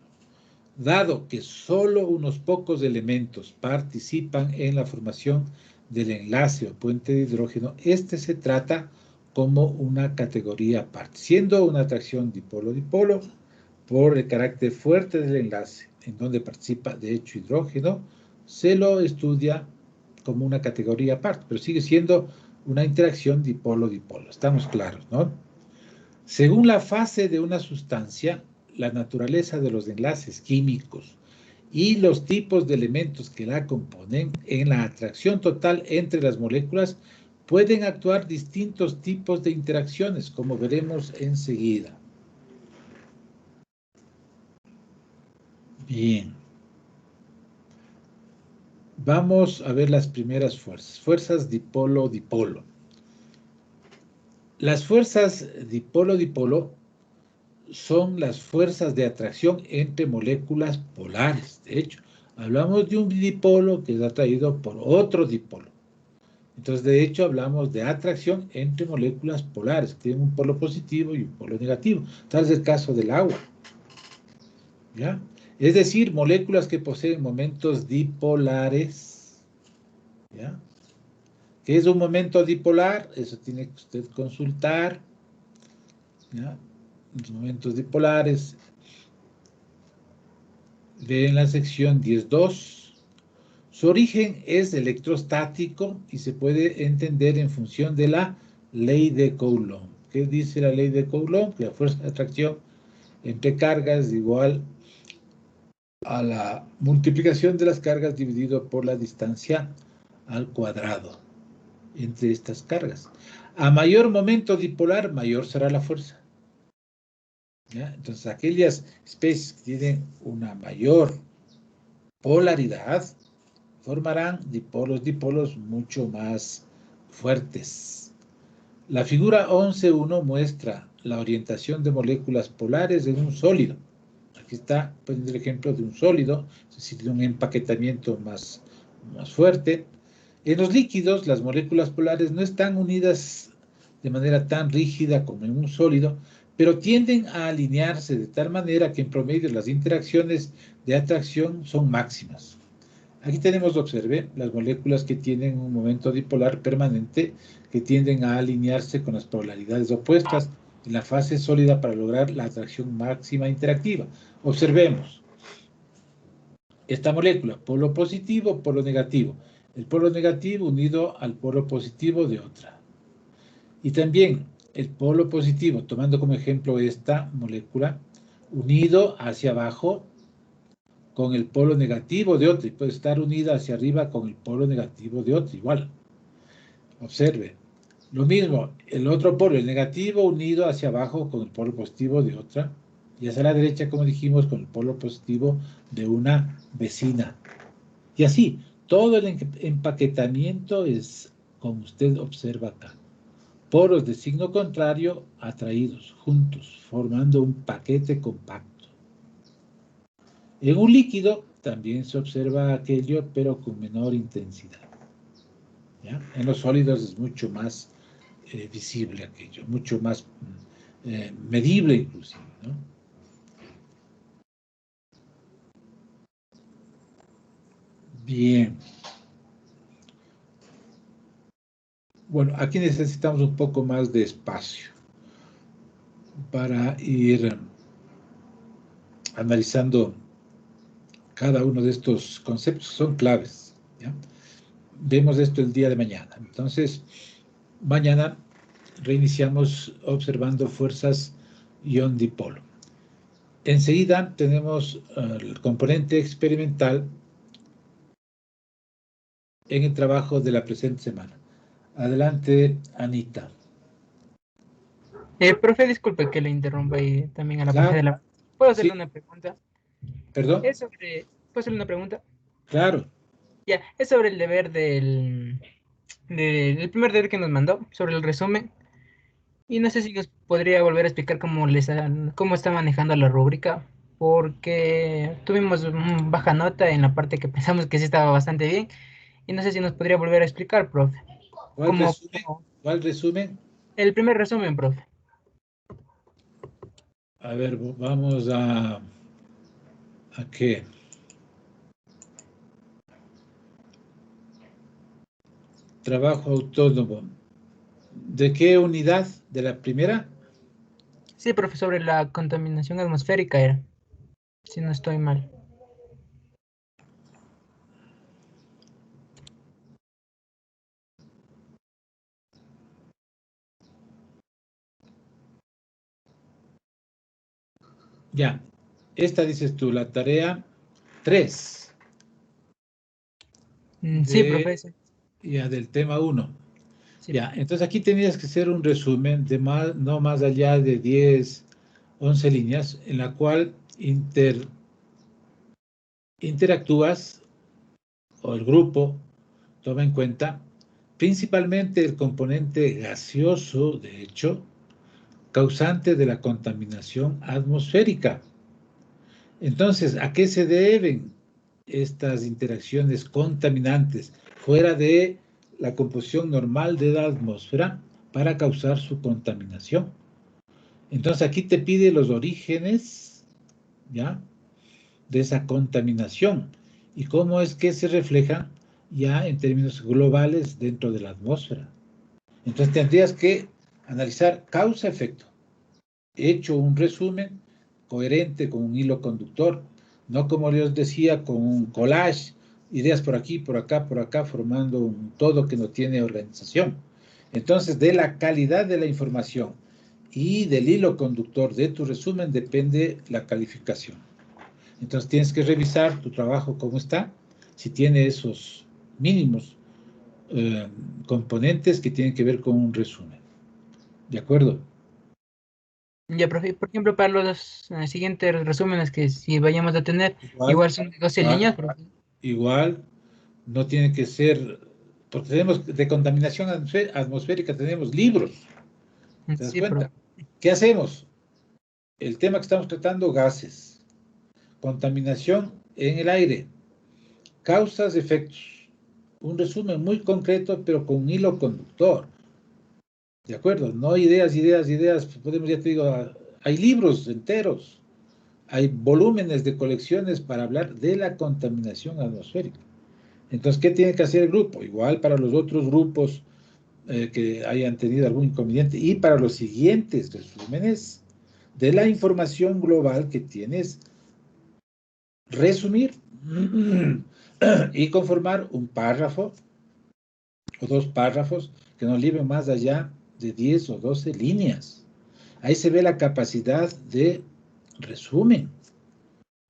dado que solo unos pocos elementos participan en la formación del enlace o puente de hidrógeno, este se trata como una categoría aparte, siendo una atracción dipolo-dipolo por el carácter fuerte del enlace, en donde participa de hecho hidrógeno, se lo estudia como una categoría aparte, pero sigue siendo una interacción dipolo-dipolo. Estamos claros, ¿no? Según la fase de una sustancia, la naturaleza de los enlaces químicos y los tipos de elementos que la componen, en la atracción total entre las moléculas pueden actuar distintos tipos de interacciones, como veremos enseguida. Bien. Vamos a ver las primeras fuerzas. Fuerzas dipolo-dipolo. Las fuerzas dipolo-dipolo son las fuerzas de atracción entre moléculas polares. De hecho, hablamos de un dipolo que es atraído por otro dipolo. Entonces, de hecho, hablamos de atracción entre moléculas polares, que tienen un polo positivo y un polo negativo. Tal es el caso del agua. ¿Ya? Es decir, moléculas que poseen momentos dipolares. ¿Ya? ¿Qué es un momento dipolar? Eso tiene que usted consultar. ¿Ya? Los momentos dipolares. Ve en la sección 10.2. Su origen es electrostático y se puede entender en función de la ley de Coulomb. ¿Qué dice la ley de Coulomb? Que la fuerza de atracción entre cargas es igual a la multiplicación de las cargas dividido por la distancia al cuadrado entre estas cargas. A mayor momento dipolar, mayor será la fuerza. ¿Ya? Entonces, aquellas especies que tienen una mayor polaridad formarán dipolos mucho más fuertes. La figura 11.1 muestra la orientación de moléculas polares en un sólido. Aquí está poniendo el ejemplo de un sólido, es decir, de un empaquetamiento más fuerte. En los líquidos, las moléculas polares no están unidas de manera tan rígida como en un sólido, pero tienden a alinearse de tal manera que en promedio las interacciones de atracción son máximas. Aquí tenemos, observe, las moléculas que tienen un momento dipolar permanente que tienden a alinearse con las polaridades opuestas en la fase sólida para lograr la atracción máxima interactiva. Observemos. Esta molécula, polo positivo, polo negativo. El polo negativo unido al polo positivo de otra. Y también el polo positivo, tomando como ejemplo esta molécula, unido hacia abajo con el polo negativo de otro, y puede estar unida hacia arriba con el polo negativo de otro, igual. Observe. Lo mismo, el otro polo, el negativo, unido hacia abajo con el polo positivo de otra, y hacia la derecha, como dijimos, con el polo positivo de una vecina. Y así, todo el empaquetamiento es como usted observa acá. Polos de signo contrario atraídos juntos, formando un paquete compacto. En un líquido también se observa aquello, pero con menor intensidad. ¿Ya? En los sólidos es mucho más visible aquello, mucho más medible inclusive, ¿no? Bien. Bueno, aquí necesitamos un poco más de espacio para ir analizando cada uno de estos conceptos, son claves. ¿Ya? Vemos esto el día de mañana. Entonces, mañana reiniciamos observando fuerzas ion-dipolo. Enseguida tenemos el componente experimental en el trabajo de la presente semana. Adelante, Anita. Profe, disculpe que le interrumpa y también a la Claro. parte de la... ¿Puedo hacerle Sí. una pregunta? ¿Perdón? ¿Puedo hacerle una pregunta? Claro. Ya, es sobre el deber del primer deber que nos mandó, sobre el resumen. Y no sé si nos podría volver a explicar cómo está manejando la rúbrica, porque tuvimos baja nota en la parte que pensamos que sí estaba bastante bien. Y no sé si nos podría volver a explicar, profe. ¿Cuál resumen? ¿Cuál resumen? El primer resumen, profe. A ver, vamos ¿a qué? Trabajo autónomo. ¿De qué unidad? ¿De la primera? Sí, profe, sobre la contaminación atmosférica era, si no estoy mal. Ya. Esta dices tú, la tarea 3. Sí, profe. Ya, del tema 1. Sí. Ya, entonces aquí tenías que hacer un resumen de no más allá de 10, 11 líneas, en la cual interactúas, o el grupo toma en cuenta, principalmente el componente gaseoso, de hecho, causante de la contaminación atmosférica. Entonces, ¿a qué se deben estas interacciones contaminantes fuera de la composición normal de la atmósfera para causar su contaminación? Entonces, aquí te pide los orígenes, ¿ya?, de esa contaminación y cómo es que se refleja ya en términos globales dentro de la atmósfera. Entonces, tendrías que analizar causa-efecto. He hecho un resumen coherente con un hilo conductor, no como les decía, con un collage, ideas por aquí, por acá, formando un todo que no tiene organización. Entonces, de la calidad de la información y del hilo conductor de tu resumen depende la calificación. Entonces, tienes que revisar tu trabajo cómo está, si tiene esos mínimos componentes que tienen que ver con un resumen. ¿De acuerdo? Ya, profe, por ejemplo, para los siguientes resúmenes que si vayamos a tener, igual son de 12 líneas, profe. Igual, no tiene que ser, porque tenemos de contaminación atmosférica, tenemos libros, ¿te das Sí, cuenta? profe. ¿Qué hacemos? El tema que estamos tratando, gases, contaminación en el aire, causas, efectos. Un resumen muy concreto, pero con un hilo conductor. ¿De acuerdo? No ideas, podemos, ya te digo, hay libros enteros, hay volúmenes de colecciones para hablar de la contaminación atmosférica. Entonces, ¿qué tiene que hacer el grupo? Igual para los otros grupos que hayan tenido algún inconveniente y para los siguientes resúmenes de la información global que tienes, resumir y conformar un párrafo o 2 párrafos que no lleven más allá de 10 o 12 líneas. Ahí se ve la capacidad de resumen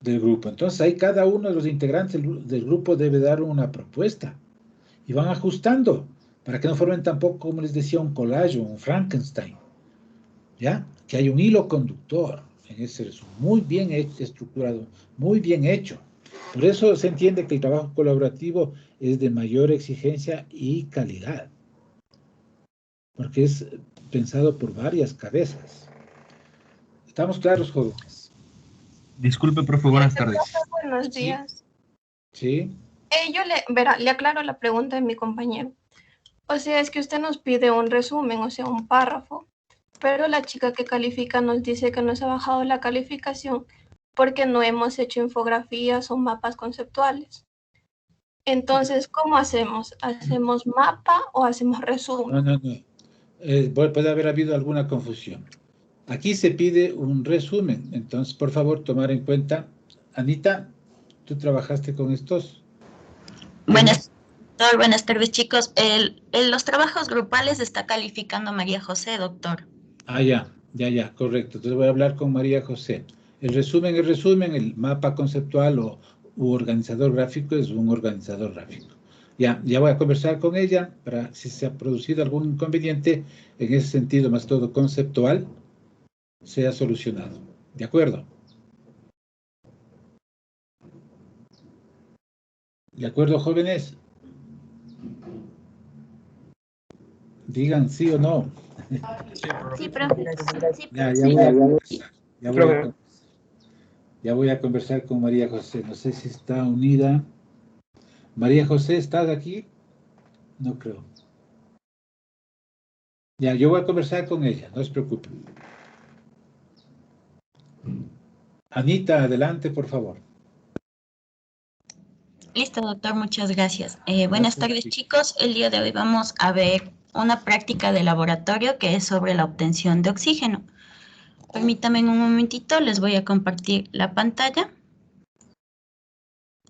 del grupo. Entonces, ahí cada uno de los integrantes del grupo debe dar una propuesta y van ajustando para que no formen tampoco, como les decía, un collage o un Frankenstein, ¿ya? Que hay un hilo conductor en ese resumen, muy bien estructurado, muy bien hecho. Por eso se entiende que el trabajo colaborativo es de mayor exigencia y calidad, porque es pensado por varias cabezas. ¿Estamos claros, jóvenes? Disculpe, profe, buenas tardes. Buenos Sí. días. Sí. Yo le aclaro la pregunta de mi compañero. O sea, es que usted nos pide un resumen, o sea, un párrafo, pero la chica que califica nos dice que nos ha bajado la calificación porque no hemos hecho infografías o mapas conceptuales. Entonces, ¿cómo hacemos? ¿Hacemos mapa o hacemos resumen? No. Puede haber habido alguna confusión. Aquí se pide un resumen, entonces, por favor, tomar en cuenta. Anita, ¿tú trabajaste con estos? Buenas tardes, chicos. Los trabajos grupales está calificando María José, doctor. Ya, correcto. Entonces voy a hablar con María José. El resumen, el mapa conceptual u organizador gráfico es un organizador gráfico. Ya voy a conversar con ella para si se ha producido algún inconveniente en ese sentido, más todo conceptual, sea solucionado. ¿De acuerdo? ¿De acuerdo, jóvenes? Digan sí o no. Sí, profe. Sí, Ya sí. voy a conversar. Ya voy a conversar con María José. No sé si está unida. María José, ¿estás aquí? No creo. Ya, yo voy a conversar con ella, no se preocupen. Anita, adelante, por favor. Listo, doctor, muchas gracias. Buenas Gracias, tardes, sí. chicos. El día de hoy vamos a ver una práctica de laboratorio que es sobre la obtención de oxígeno. Permítanme un momentito, les voy a compartir la pantalla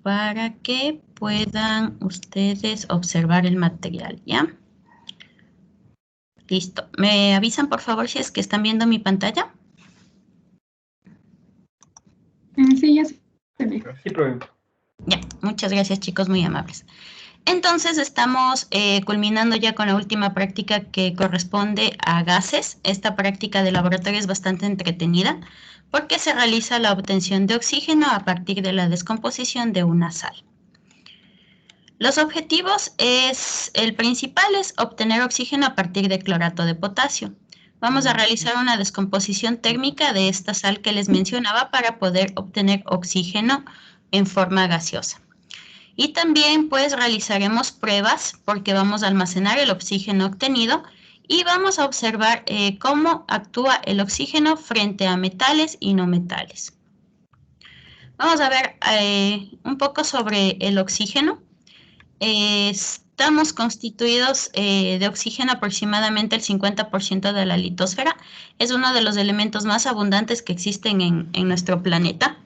para que puedan ustedes observar el material, ¿ya? Listo. ¿Me avisan, por favor, si es que están viendo mi pantalla? Sí, ya se ve. Sí, profe. Ya, muchas gracias, chicos, muy amables. Entonces estamos culminando ya con la última práctica que corresponde a gases. Esta práctica de laboratorio es bastante entretenida porque se realiza la obtención de oxígeno a partir de la descomposición de una sal. Los objetivos el principal es obtener oxígeno a partir de clorato de potasio. Vamos a realizar una descomposición térmica de esta sal que les mencionaba para poder obtener oxígeno en forma gaseosa. Y también pues realizaremos pruebas porque vamos a almacenar el oxígeno obtenido y vamos a observar cómo actúa el oxígeno frente a metales y no metales. Vamos a ver un poco sobre el oxígeno. Estamos constituidos de oxígeno aproximadamente el 50% de la litosfera. Es uno de los elementos más abundantes que existen en nuestro planeta.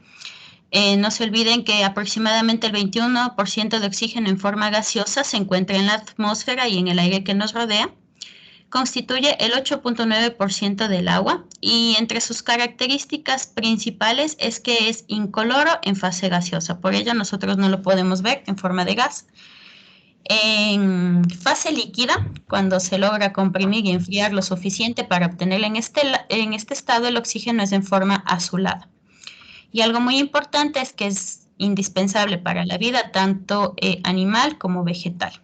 No se olviden que aproximadamente el 21% de oxígeno en forma gaseosa se encuentra en la atmósfera y en el aire que nos rodea. Constituye el 8.9% del agua y entre sus características principales es que es incoloro en fase gaseosa. Por ello nosotros no lo podemos ver en forma de gas. En fase líquida, cuando se logra comprimir y enfriar lo suficiente para obtenerlo en este estado, el oxígeno es en forma azulada. Y algo muy importante es que es indispensable para la vida, tanto animal como vegetal.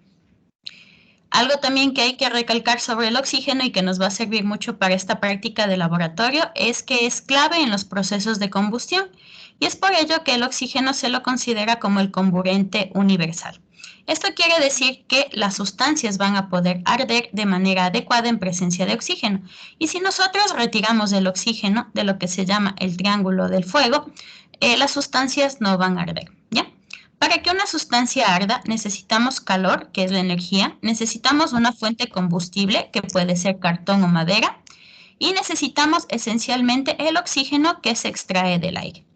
Algo también que hay que recalcar sobre el oxígeno y que nos va a servir mucho para esta práctica de laboratorio es que es clave en los procesos de combustión y es por ello que el oxígeno se lo considera como el comburente universal. Esto quiere decir que las sustancias van a poder arder de manera adecuada en presencia de oxígeno. Y si nosotros retiramos el oxígeno de lo que se llama el triángulo del fuego, las sustancias no van a arder, ¿ya? Para que una sustancia arda necesitamos calor, que es la energía, necesitamos una fuente combustible, que puede ser cartón o madera, y necesitamos esencialmente el oxígeno que se extrae del aire.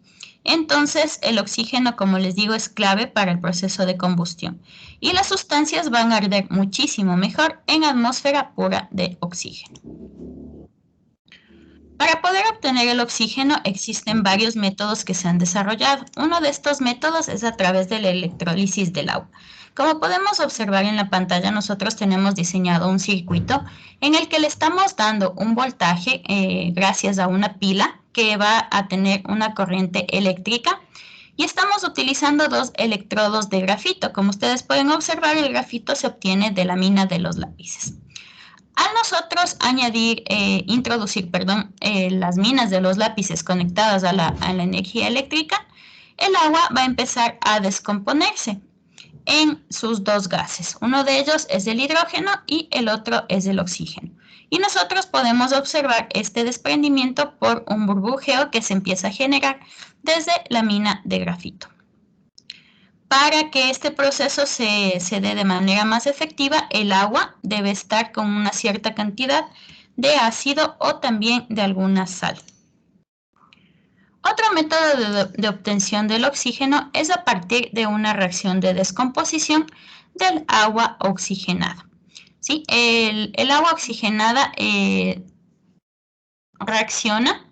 Entonces, el oxígeno, como les digo, es clave para el proceso de combustión. Y las sustancias van a arder muchísimo mejor en atmósfera pura de oxígeno. Para poder obtener el oxígeno existen varios métodos que se han desarrollado. Uno de estos métodos es a través de la electrólisis del agua. Como podemos observar en la pantalla, nosotros tenemos diseñado un circuito en el que le estamos dando un voltaje gracias a una pila que va a tener una corriente eléctrica y estamos utilizando dos electrodos de grafito. Como ustedes pueden observar, el grafito se obtiene de la mina de los lápices. Al nosotros introducir las minas de los lápices conectadas a la energía eléctrica, el agua va a empezar a descomponerse en sus dos gases. Uno de ellos es el hidrógeno y el otro es el oxígeno. Y nosotros podemos observar este desprendimiento por un burbujeo que se empieza a generar desde la mina de grafito. Para que este proceso se dé de manera más efectiva, el agua debe estar con una cierta cantidad de ácido o también de alguna sal. Otro método de obtención del oxígeno es a partir de una reacción de descomposición del agua oxigenada. ¿Sí? El agua oxigenada reacciona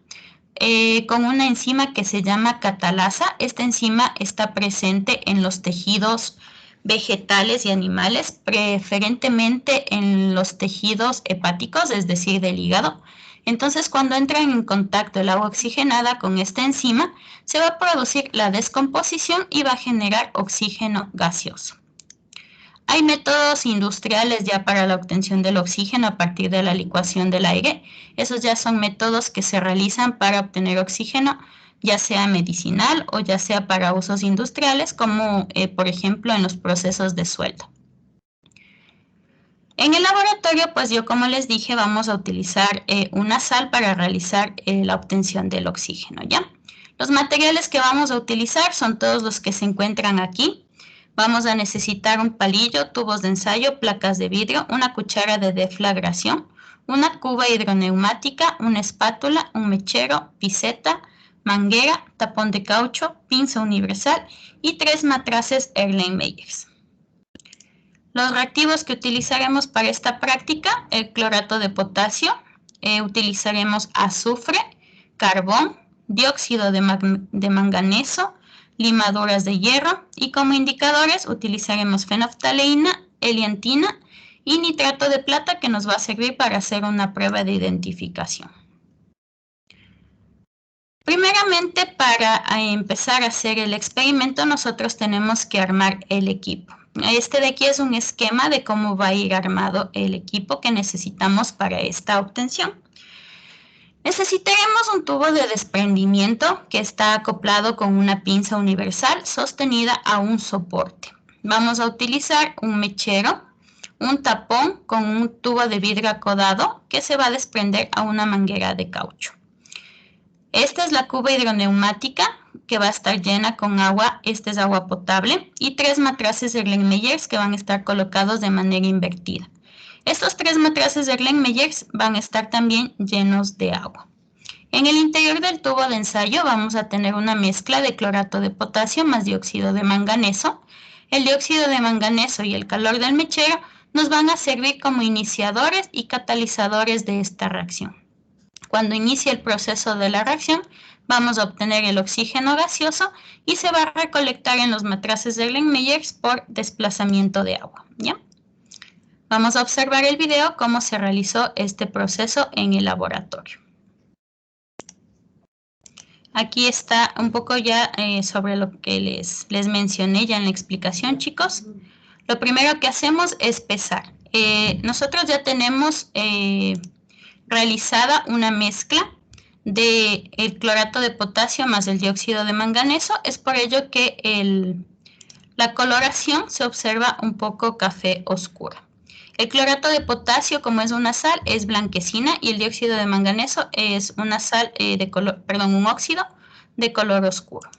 con una enzima que se llama catalasa. Esta enzima está presente en los tejidos vegetales y animales, preferentemente en los tejidos hepáticos, es decir, del hígado. Entonces, cuando entran en contacto el agua oxigenada con esta enzima, se va a producir la descomposición y va a generar oxígeno gaseoso. Hay métodos industriales ya para la obtención del oxígeno a partir de la licuación del aire. Esos ya son métodos que se realizan para obtener oxígeno, ya sea medicinal o ya sea para usos industriales, como por ejemplo en los procesos de sueldo. En el laboratorio, pues yo como les dije, vamos a utilizar una sal para realizar la obtención del oxígeno, ¿ya? Los materiales que vamos a utilizar son todos los que se encuentran aquí. Vamos a necesitar un palillo, tubos de ensayo, placas de vidrio, una cuchara de deflagración, una cuba hidroneumática, una espátula, un mechero, piseta, manguera, tapón de caucho, pinza universal y 3 matraces Erlenmeyers. Los reactivos que utilizaremos para esta práctica, el clorato de potasio, utilizaremos azufre, carbón, dióxido de manganeso, limaduras de hierro y como indicadores utilizaremos fenolftaleína, heliantina y nitrato de plata que nos va a servir para hacer una prueba de identificación. Primeramente, para empezar a hacer el experimento, nosotros tenemos que armar el equipo. Este de aquí es un esquema de cómo va a ir armado el equipo que necesitamos para esta obtención. Necesitaremos un tubo de desprendimiento que está acoplado con una pinza universal sostenida a un soporte. Vamos a utilizar un mechero, un tapón con un tubo de vidrio acodado que se va a desprender a una manguera de caucho. Esta es la cuba hidroneumática que va a estar llena con agua, esta es agua potable, y 3 matraces Erlenmeyers que van a estar colocados de manera invertida. Estos 3 matraces Erlenmeyers van a estar también llenos de agua. En el interior del tubo de ensayo vamos a tener una mezcla de clorato de potasio más dióxido de manganeso. El dióxido de manganeso y el calor del mechero nos van a servir como iniciadores y catalizadores de esta reacción. Cuando inicie el proceso de la reacción, vamos a obtener el oxígeno gaseoso y se va a recolectar en los matraces de Erlenmeyers por desplazamiento de agua, ¿ya? Vamos a observar el video cómo se realizó este proceso en el laboratorio. Aquí está un poco ya sobre lo que les mencioné ya en la explicación, chicos. Lo primero que hacemos es pesar. Nosotros ya tenemos realizada una mezcla del clorato de potasio más el dióxido de manganeso. Es por ello que la coloración se observa un poco café oscura. El clorato de potasio, como es una sal, es blanquecina y el dióxido de manganeso es una sal un óxido de color oscuro.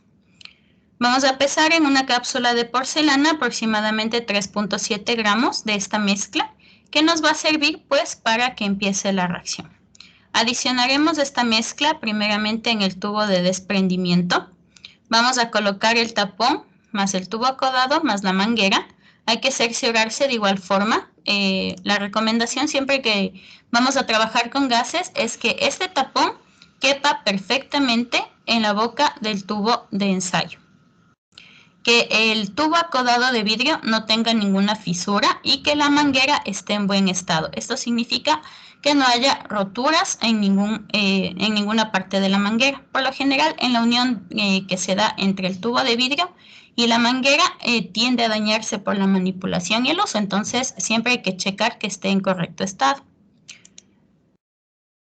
Vamos a pesar en una cápsula de porcelana aproximadamente 3.7 gramos de esta mezcla que nos va a servir pues para que empiece la reacción. Adicionaremos esta mezcla primeramente en el tubo de desprendimiento. Vamos a colocar el tapón más el tubo acodado más la manguera. Hay que cerciorarse de igual forma. La recomendación siempre que vamos a trabajar con gases es que este tapón quepa perfectamente en la boca del tubo de ensayo. Que el tubo acodado de vidrio no tenga ninguna fisura y que la manguera esté en buen estado. Esto significa que no haya roturas en ninguna parte de la manguera. Por lo general, en la unión que se da entre el tubo de vidrio y la manguera tiende a dañarse por la manipulación y el uso. Entonces, siempre hay que checar que esté en correcto estado.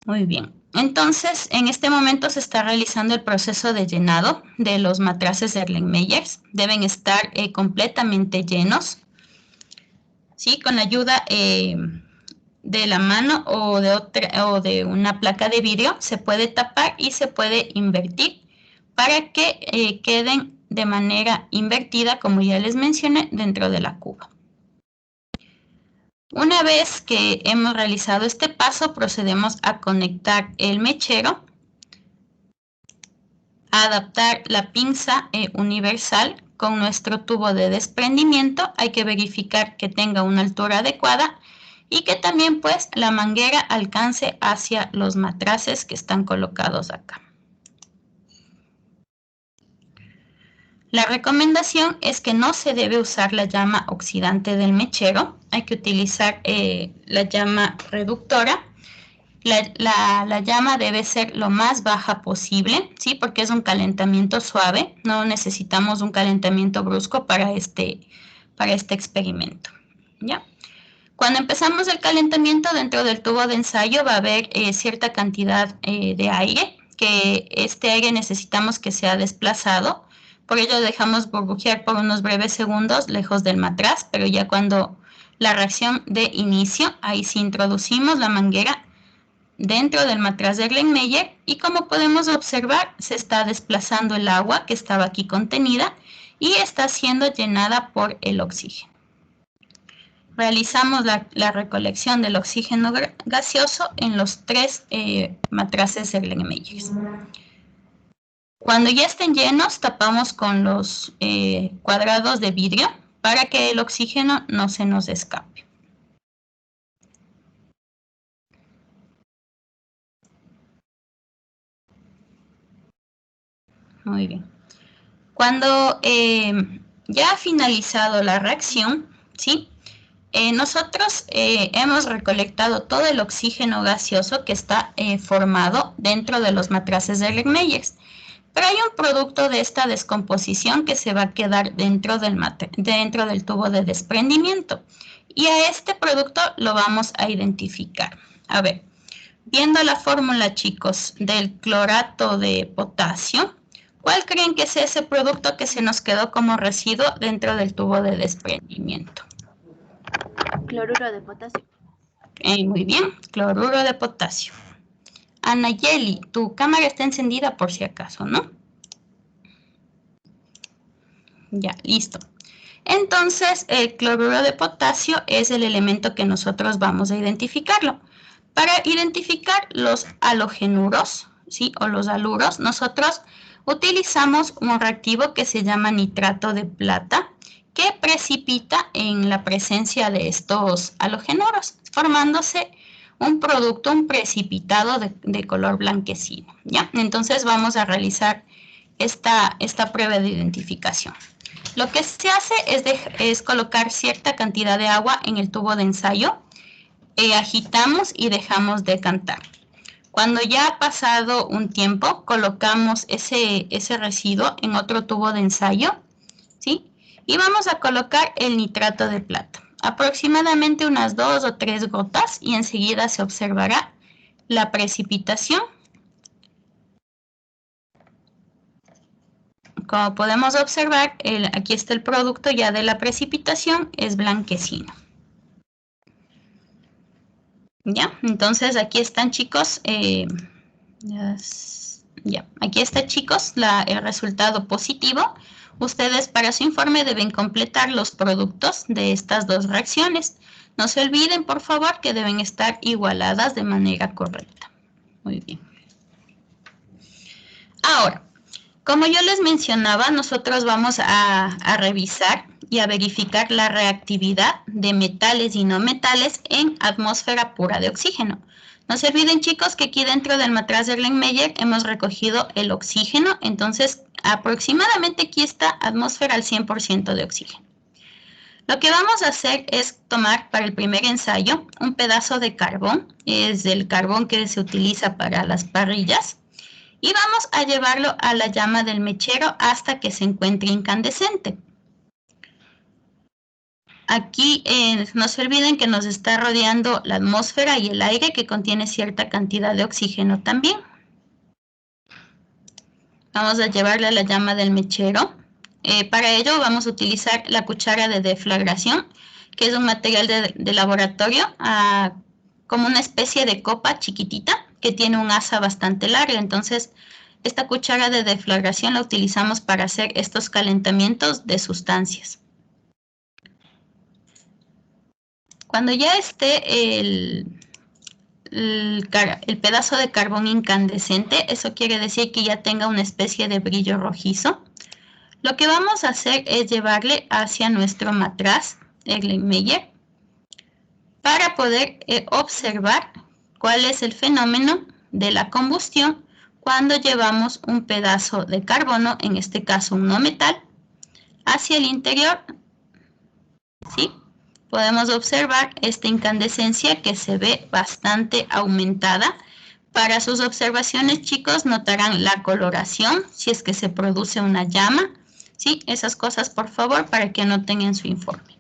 Muy bien. Entonces, en este momento se está realizando el proceso de llenado de los matraces de Erlenmeyers. Deben estar completamente llenos, ¿sí? Con la ayuda de la mano o de una placa de vidrio se puede tapar y se puede invertir para que queden de manera invertida, como ya les mencioné, dentro de la cuba. Una vez que hemos realizado este paso, procedemos a conectar el mechero, a adaptar la pinza universal con nuestro tubo de desprendimiento. Hay que verificar que tenga una altura adecuada y que también pues la manguera alcance hacia los matraces que están colocados acá. La recomendación es que no se debe usar la llama oxidante del mechero, hay que utilizar la llama reductora. La llama debe ser lo más baja posible, ¿sí? Porque es un calentamiento suave, no necesitamos un calentamiento brusco para este experimento, ¿ya? Cuando empezamos el calentamiento dentro del tubo de ensayo va a haber cierta cantidad de aire, que este aire necesitamos que sea desplazado, por ello dejamos burbujear por unos breves segundos lejos del matraz, pero ya cuando la reacción de inicio, ahí sí introducimos la manguera dentro del matraz de Erlenmeyer y como podemos observar se está desplazando el agua que estaba aquí contenida y está siendo llenada por el oxígeno. Realizamos la recolección del oxígeno gaseoso en los 3 matraces Erlenmeyer. Cuando ya estén llenos tapamos con los cuadrados de vidrio para que el oxígeno no se nos escape. Muy bien. Cuando ya ha finalizado la reacción, ¿sí? Nosotros hemos recolectado todo el oxígeno gaseoso que está formado dentro de los matraces de Erlenmeyer. Pero hay un producto de esta descomposición que se va a quedar dentro del tubo de desprendimiento. Y a este producto lo vamos a identificar. A ver, viendo la fórmula, chicos, del clorato de potasio, ¿cuál creen que es ese producto que se nos quedó como residuo dentro del tubo de desprendimiento? Cloruro de potasio. Muy bien, cloruro de potasio. Anayeli, tu cámara está encendida por si acaso, ¿no? Ya, listo. Entonces, el cloruro de potasio es el elemento que nosotros vamos a identificarlo. Para identificar los halogenuros, ¿sí? O los haluros, nosotros utilizamos un reactivo que se llama nitrato de plata, que precipita en la presencia de estos halogenuros, formándose un producto, un precipitado de color blanquecino, ¿ya? Entonces vamos a realizar esta prueba de identificación. Lo que se hace es colocar cierta cantidad de agua en el tubo de ensayo, agitamos y dejamos decantar. Cuando ya ha pasado un tiempo, colocamos ese residuo en otro tubo de ensayo, ¿sí? Y vamos a colocar el nitrato de plata. Aproximadamente unas 2 o 3 gotas y enseguida se observará la precipitación. Como podemos observar, aquí está el producto ya de la precipitación, es blanquecino. Ya, entonces aquí están, chicos, aquí está, chicos, el resultado positivo. Ustedes para su informe deben completar los productos de estas dos reacciones. No se olviden, por favor, que deben estar igualadas de manera correcta. Muy bien. Ahora, como yo les mencionaba, nosotros vamos a revisar y a verificar la reactividad de metales y no metales en atmósfera pura de oxígeno. No se olviden, chicos, que aquí dentro del matraz de Erlenmeyer hemos recogido el oxígeno, entonces aproximadamente aquí está atmósfera al 100% de oxígeno. Lo que vamos a hacer es tomar para el primer ensayo un pedazo de carbón, es el carbón que se utiliza para las parrillas, y vamos a llevarlo a la llama del mechero hasta que se encuentre incandescente. Aquí no se olviden que nos está rodeando la atmósfera y el aire que contiene cierta cantidad de oxígeno también. Vamos a llevarle a la llama del mechero. Para ello vamos a utilizar la cuchara de deflagración, que es un material de laboratorio, como una especie de copa chiquitita que tiene un asa bastante larga. Entonces, esta cuchara de deflagración la utilizamos para hacer estos calentamientos de sustancias. Cuando ya esté el pedazo de carbón incandescente, eso quiere decir que ya tenga una especie de brillo rojizo, lo que vamos a hacer es llevarle hacia nuestro matraz Erlenmeyer para poder observar cuál es el fenómeno de la combustión cuando llevamos un pedazo de carbono, en este caso un no metal, hacia el interior, ¿sí? Podemos observar esta incandescencia que se ve bastante aumentada. Para sus observaciones, chicos, notarán la coloración, si es que se produce una llama, ¿sí? Esas cosas, por favor, para que anoten en su informe.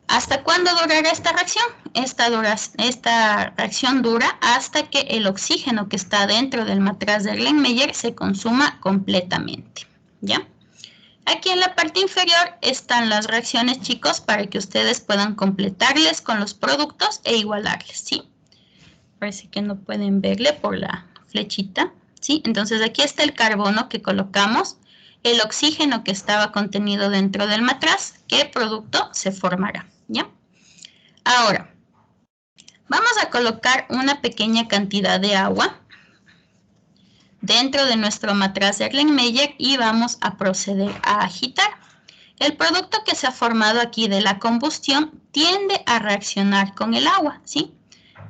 ¿Hasta cuándo durará esta reacción? Esta reacción dura hasta que el oxígeno que está dentro del matraz de Erlenmeyer se consuma completamente, ¿ya? Aquí en la parte inferior están las reacciones, chicos, para que ustedes puedan completarles con los productos e igualarles, ¿sí? Parece que no pueden verle por la flechita, ¿sí? Entonces aquí está el carbono que colocamos, el oxígeno que estaba contenido dentro del matraz, ¿qué producto se formará? ¿Ya? Ahora, vamos a colocar una pequeña cantidad de agua dentro de nuestro matraz de Erlenmeyer y vamos a proceder a agitar. El producto que se ha formado aquí de la combustión tiende a reaccionar con el agua, ¿sí?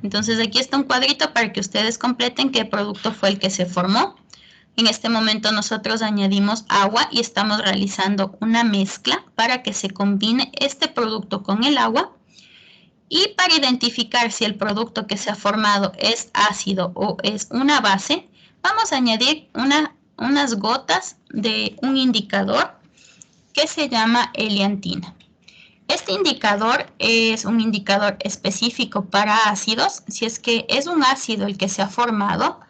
Entonces aquí está un cuadrito para que ustedes completen qué producto fue el que se formó. En este momento nosotros añadimos agua y estamos realizando una mezcla para que se combine este producto con el agua. Y para identificar si el producto que se ha formado es ácido o es una base, vamos a añadir unas gotas de un indicador que se llama heliantina. Este indicador es un indicador específico para ácidos. Si es que es un ácido el que se ha formado,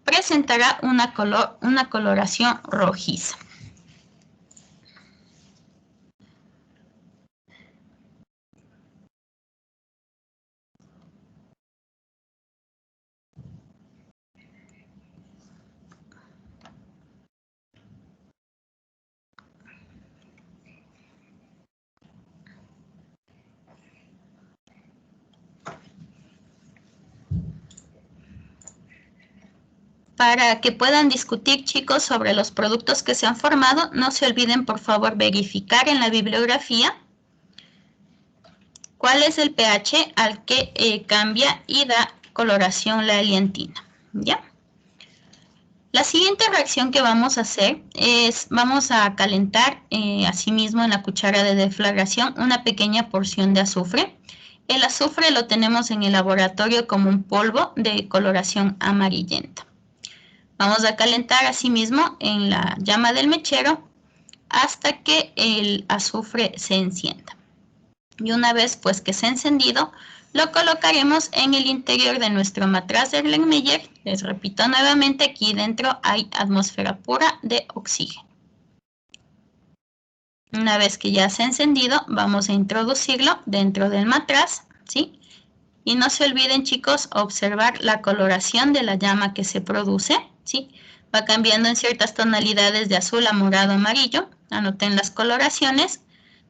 presentará una coloración rojiza. Para que puedan discutir, chicos, sobre los productos que se han formado, no se olviden, por favor, verificar en la bibliografía cuál es el pH al que cambia y da coloración la heliantina, ¿ya? La siguiente reacción que vamos a hacer es, vamos a calentar asimismo en la cuchara de deflagración una pequeña porción de azufre. El azufre lo tenemos en el laboratorio como un polvo de coloración amarillenta. Vamos a calentar asimismo en la llama del mechero hasta que el azufre se encienda. Y una vez pues que se ha encendido, lo colocaremos en el interior de nuestro matraz de Erlenmeyer. Les repito nuevamente, aquí dentro hay atmósfera pura de oxígeno. Una vez que ya se ha encendido, vamos a introducirlo dentro del matraz, ¿sí? Y no se olviden, chicos, observar la coloración de la llama que se produce, ¿sí? Va cambiando en ciertas tonalidades de azul a morado, amarillo. Anoten las coloraciones,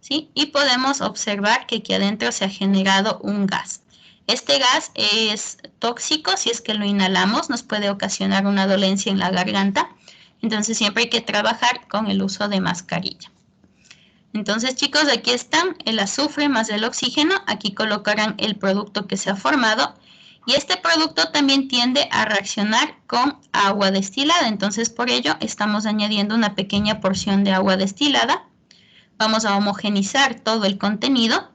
¿sí? Y podemos observar que aquí adentro se ha generado un gas. Este gas es tóxico, si es que lo inhalamos, nos puede ocasionar una dolencia en la garganta. Entonces siempre hay que trabajar con el uso de mascarilla. Entonces, chicos, aquí están el azufre más el oxígeno. Aquí colocarán el producto que se ha formado. Y este producto también tiende a reaccionar con agua destilada. Entonces, por ello, estamos añadiendo una pequeña porción de agua destilada. Vamos a homogenizar todo el contenido.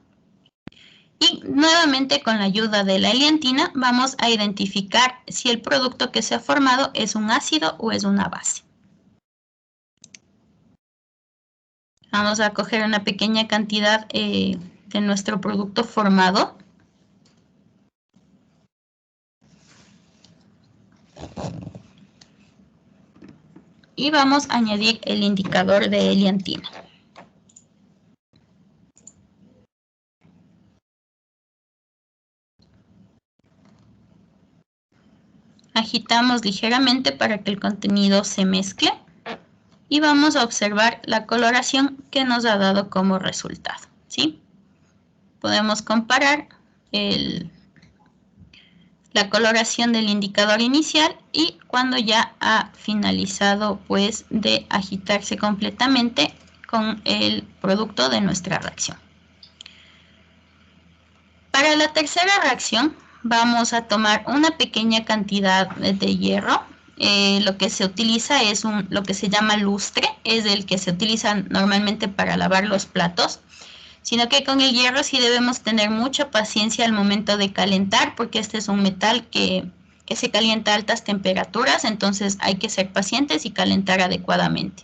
Y nuevamente, con la ayuda de la heliantina, vamos a identificar si el producto que se ha formado es un ácido o es una base. Vamos a coger una pequeña cantidad de nuestro producto formado. Y vamos a añadir el indicador de heliantina. Agitamos ligeramente para que el contenido se mezcle. Y vamos a observar la coloración que nos ha dado como resultado, ¿sí? Podemos comparar la coloración del indicador inicial y cuando ya ha finalizado pues de agitarse completamente con el producto de nuestra reacción. Para la tercera reacción vamos a tomar una pequeña cantidad de hierro. lo que se utiliza es lo que se llama lustre, es el que se utiliza normalmente para lavar los platos, sino que con el hierro sí debemos tener mucha paciencia al momento de calentar, porque este es un metal que se calienta a altas temperaturas, entonces hay que ser pacientes y calentar adecuadamente.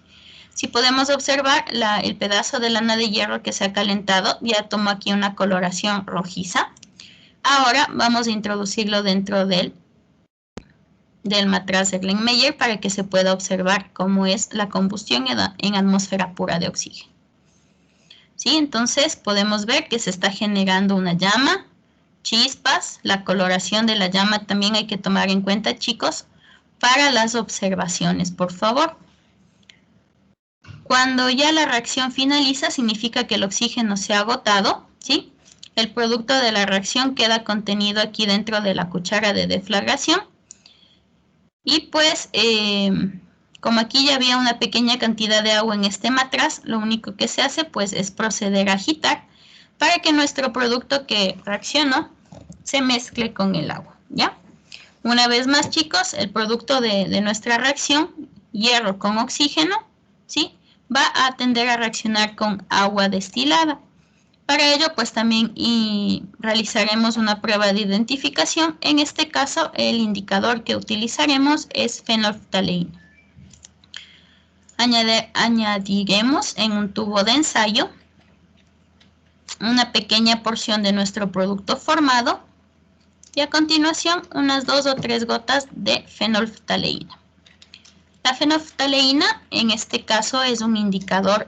Si podemos observar el pedazo de lana de hierro que se ha calentado, ya tomó aquí una coloración rojiza. Ahora vamos a introducirlo dentro del matraz Erlenmeyer para que se pueda observar cómo es la combustión en atmósfera pura de oxígeno. ¿Sí? Entonces podemos ver que se está generando una llama, chispas, la coloración de la llama también hay que tomar en cuenta, chicos, para las observaciones, por favor. Cuando ya la reacción finaliza, significa que el oxígeno se ha agotado, ¿sí? El producto de la reacción queda contenido aquí dentro de la cuchara de deflagración. Y pues, como aquí ya había una pequeña cantidad de agua en este matraz, lo único que se hace pues es proceder a agitar para que nuestro producto que reaccionó se mezcle con el agua, ¿ya? Una vez más, chicos, el producto de nuestra reacción, hierro con oxígeno, ¿sí? Va a tender a reaccionar con agua destilada. Para ello, pues también realizaremos una prueba de identificación. En este caso, el indicador que utilizaremos es fenolftaleína. Añadiremos en un tubo de ensayo una pequeña porción de nuestro producto formado y a continuación unas 2 o 3 gotas de fenolftaleína. La fenolftaleína en este caso es un indicador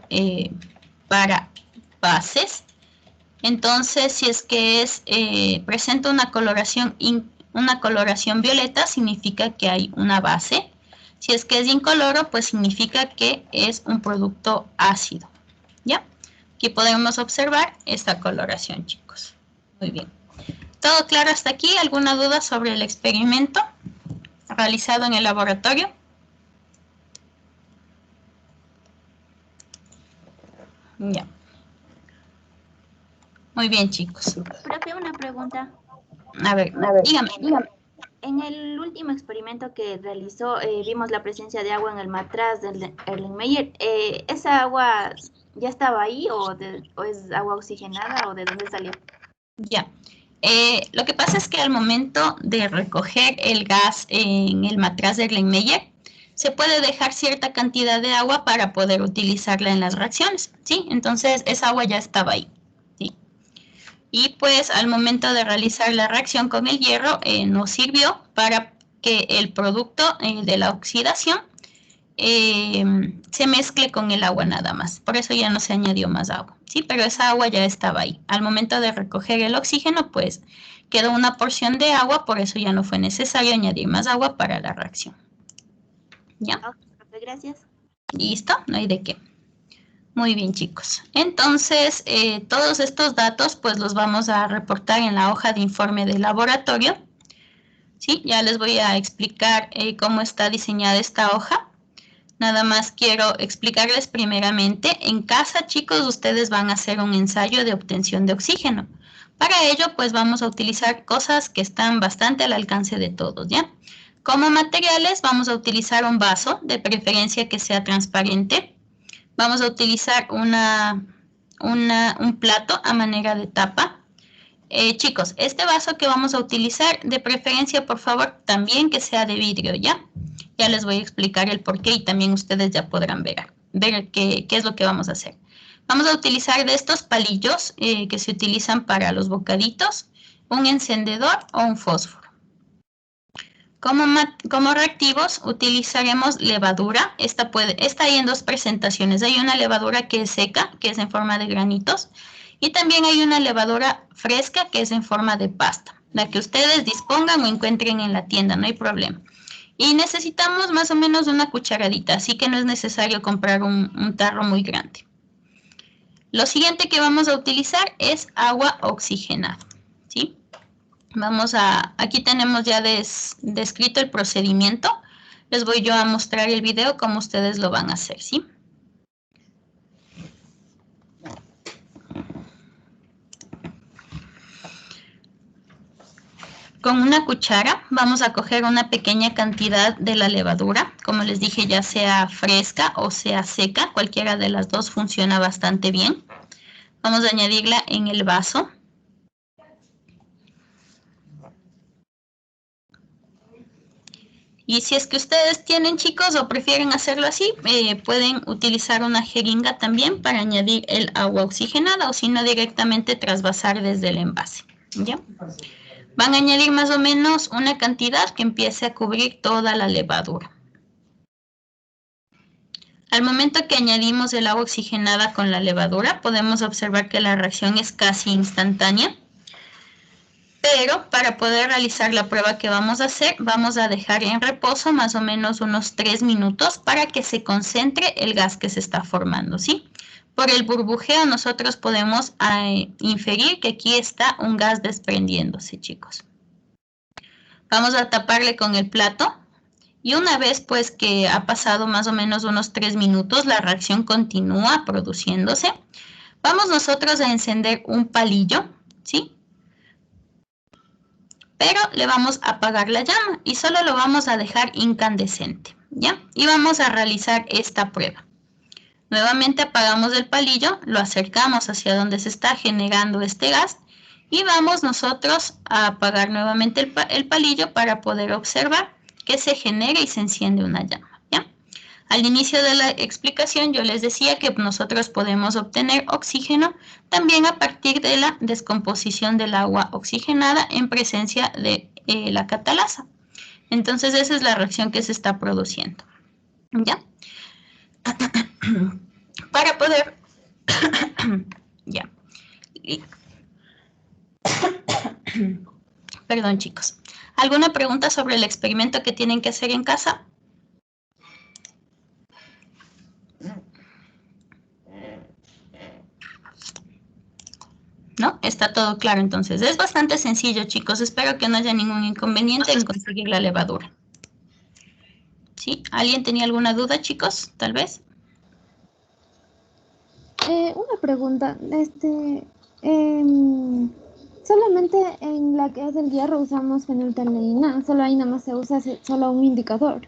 para bases. Entonces, si es que presenta una coloración violeta, significa que hay una base. Si es que es incoloro, pues significa que es un producto ácido. ¿Ya? Aquí podemos observar esta coloración, chicos. Muy bien. ¿Todo claro hasta aquí? ¿Alguna duda sobre el experimento realizado en el laboratorio? Ya. Muy bien, chicos. Profe, una pregunta. A ver, dígame. En el último experimento que realizó, vimos la presencia de agua en el matraz del Erlenmeyer. ¿Esa agua ya estaba ahí o es agua oxigenada o de dónde salió? Ya. Lo que pasa es que al momento de recoger el gas en el matraz de Erlenmeyer, se puede dejar cierta cantidad de agua para poder utilizarla en las reacciones, ¿sí? Entonces, esa agua ya estaba ahí, ¿sí? Y pues al momento de realizar la reacción con el hierro, nos sirvió para que el producto de la oxidación se mezcle con el agua nada más. Por eso ya no se añadió más agua, ¿sí? Pero esa agua ya estaba ahí. Al momento de recoger el oxígeno, pues quedó una porción de agua, por eso ya no fue necesario añadir más agua para la reacción. ¿Ya? Ok, gracias. ¿Listo? No hay de qué. Muy bien, chicos. Entonces, todos estos datos, pues los vamos a reportar en la hoja de informe de laboratorio. ¿Sí? Ya les voy a explicar cómo está diseñada esta hoja. Nada más quiero explicarles primeramente, en casa, chicos, ustedes van a hacer un ensayo de obtención de oxígeno. Para ello, pues vamos a utilizar cosas que están bastante al alcance de todos, ¿ya? Como materiales, vamos a utilizar un vaso, de preferencia que sea transparente. Vamos a utilizar un plato a manera de tapa. Chicos, este vaso que vamos a utilizar, de preferencia, por favor, también que sea de vidrio, ¿ya? Ya les voy a explicar el porqué y también ustedes ya podrán ver qué es lo que vamos a hacer. Vamos a utilizar de estos palillos que se utilizan para los bocaditos, un encendedor o un fósforo. Como reactivos utilizaremos levadura. Esta hay en dos presentaciones. Hay una levadura que es seca, que es en forma de granitos. Y también hay una levadura fresca que es en forma de pasta. La que ustedes dispongan o encuentren en la tienda, no hay problema. Y necesitamos más o menos una cucharadita, así que no es necesario comprar un tarro muy grande. Lo siguiente que vamos a utilizar es agua oxigenada, ¿sí? Aquí tenemos ya descrito el procedimiento. Les voy yo a mostrar el video cómo ustedes lo van a hacer, ¿sí? con una cuchara vamos a coger una pequeña cantidad de la levadura. Como les dije, ya sea fresca o sea seca, cualquiera de las dos funciona bastante bien. Vamos a añadirla en el vaso. Y si es que ustedes tienen, chicos, o prefieren hacerlo así, pueden utilizar una jeringa también para añadir el agua oxigenada o si no directamente trasvasar desde el envase. ¿Ya? Van a añadir más o menos una cantidad que empiece a cubrir toda la levadura. Al momento que añadimos el agua oxigenada con la levadura, podemos observar que la reacción es casi instantánea. Pero para poder realizar la prueba que vamos a hacer, vamos a dejar en reposo más o menos unos 3 minutos para que se concentre el gas que se está formando, ¿sí? Por el burbujeo nosotros podemos inferir que aquí está un gas desprendiéndose, chicos. Vamos a taparle con el plato y una vez pues que ha pasado más o menos unos 3 minutos, la reacción continúa produciéndose. Vamos nosotros a encender un palillo, ¿sí? Pero le vamos a apagar la llama y solo lo vamos a dejar incandescente, ¿ya? Y vamos a realizar esta prueba. Nuevamente apagamos el palillo, lo acercamos hacia donde se está generando este gas y vamos nosotros a apagar nuevamente el palillo para poder observar que se genera y se enciende una llama, ¿ya? Al inicio de la explicación yo les decía que nosotros podemos obtener oxígeno también a partir de la descomposición del agua oxigenada en presencia de la catalasa. Entonces esa es la reacción que se está produciendo, ¿ya? Para poder... ya. Perdón, chicos. ¿Alguna pregunta sobre el experimento que tienen que hacer en casa? ¿No? Está todo claro entonces. Es bastante sencillo, chicos. Espero que no haya ningún inconveniente en conseguir la levadura. ¿Sí? ¿Alguien tenía alguna duda, chicos? Tal vez. Una pregunta. Solamente en la que es el hierro usamos fenolftaleína. Solo ahí nada más se usa solo un indicador.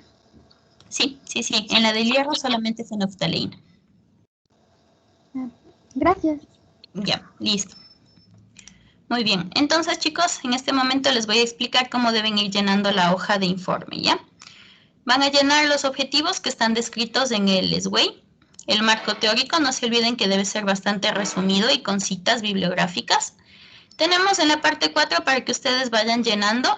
Sí, sí, sí. En la del hierro solamente fenolftaleína. Gracias. Ya, listo. Muy bien. Entonces, chicos, en este momento les voy a explicar cómo deben ir llenando la hoja de informe, ¿ya? Van a llenar los objetivos que están descritos en el SWAY. El marco teórico, no se olviden que debe ser bastante resumido y con citas bibliográficas. Tenemos en la parte 4 para que ustedes vayan llenando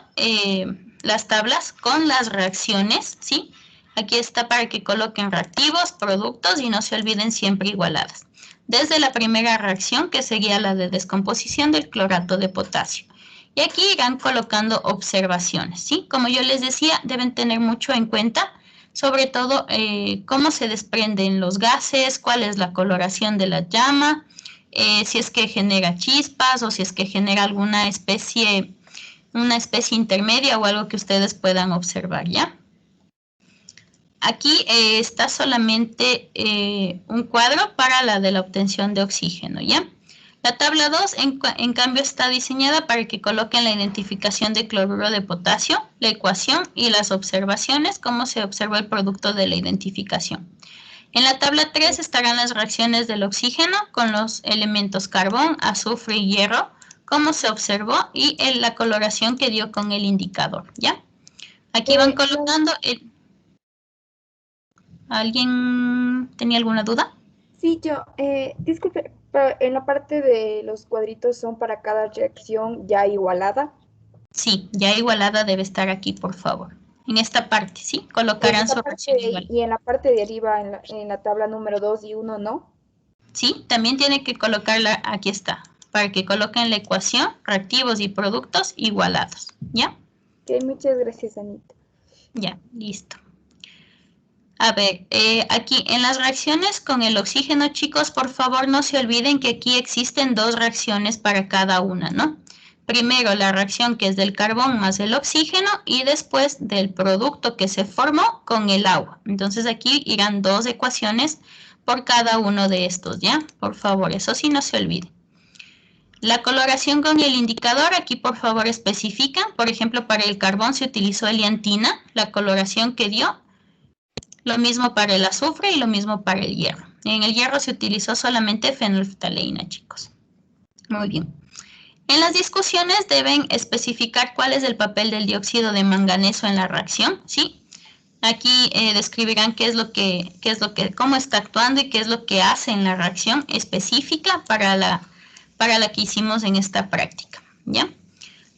las tablas con las reacciones, ¿sí? Aquí está para que coloquen reactivos, productos y no se olviden siempre igualadas. Desde la primera reacción, que sería la de descomposición del clorato de potasio. Y aquí irán colocando observaciones, ¿sí? Como yo les decía, deben tener mucho en cuenta, sobre todo cómo se desprenden los gases, cuál es la coloración de la llama, si es que genera chispas o si es que genera alguna especie, una especie intermedia o algo que ustedes puedan observar, ¿ya? Aquí está solamente un cuadro para la de la obtención de oxígeno, ¿ya? La tabla 2, en cambio, está diseñada para que coloquen la identificación de cloruro de potasio, la ecuación y las observaciones, cómo se observó el producto de la identificación. En la tabla 3 estarán las reacciones del oxígeno con los elementos carbón, azufre y hierro, cómo se observó y la coloración que dio con el indicador, ¿ya? Aquí van colocando el... ¿Alguien tenía alguna duda? Sí, yo. Disculpe, pero en la parte de los cuadritos son para cada reacción ya igualada. Sí, ya igualada debe estar aquí, por favor. En esta parte, ¿sí? Colocarán su reacción igual. Y en la parte de arriba, en la tabla número 2 y 1, ¿no? Sí, también tiene que colocarla, aquí está, para que coloquen la ecuación, reactivos y productos igualados, ¿ya? Ok, muchas gracias, Anita. Ya, listo. A ver, aquí en las reacciones con el oxígeno, chicos, por favor no se olviden que aquí existen 2 reacciones para cada una, ¿no? Primero la reacción que es del carbón más el oxígeno y después del producto que se formó con el agua. Entonces aquí irán 2 ecuaciones por cada uno de estos, ¿ya? Por favor, eso sí no se olvide. La coloración con el indicador, aquí por favor especifican, por ejemplo, para el carbón se utilizó eliantina, la coloración que dio, lo mismo para el azufre y lo mismo para el hierro. En el hierro se utilizó solamente fenolftaleína, chicos. Muy bien. En las discusiones deben especificar cuál es el papel del dióxido de manganeso en la reacción, ¿sí? Aquí describirán cómo está actuando y qué es lo que hace en la reacción específica para la que hicimos en esta práctica, ¿ya?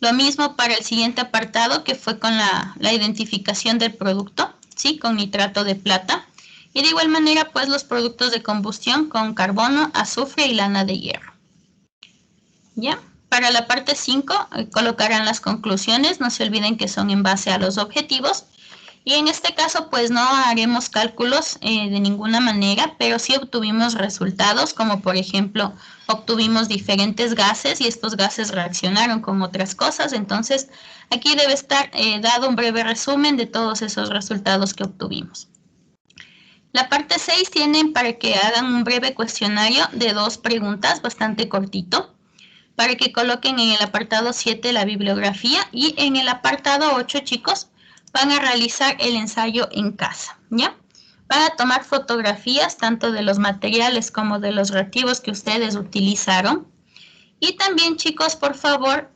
Lo mismo para el siguiente apartado, que fue con la identificación del producto, ¿sí? Con nitrato de plata. Y de igual manera, pues, los productos de combustión con carbono, azufre y lana de hierro, ¿ya? Para la parte 5, colocarán las conclusiones. No se olviden que son en base a los objetivos. Y en este caso, pues no haremos cálculos de ninguna manera, pero sí obtuvimos resultados, como por ejemplo, obtuvimos diferentes gases y estos gases reaccionaron con otras cosas. Entonces, aquí debe estar dado un breve resumen de todos esos resultados que obtuvimos. La parte 6 tienen para que hagan un breve cuestionario de 2 preguntas, bastante cortito, para que coloquen en el apartado 7 la bibliografía y en el apartado 8, chicos, van a realizar el ensayo en casa, ¿ya? Van a tomar fotografías tanto de los materiales como de los reactivos que ustedes utilizaron. Y también, chicos, por favor,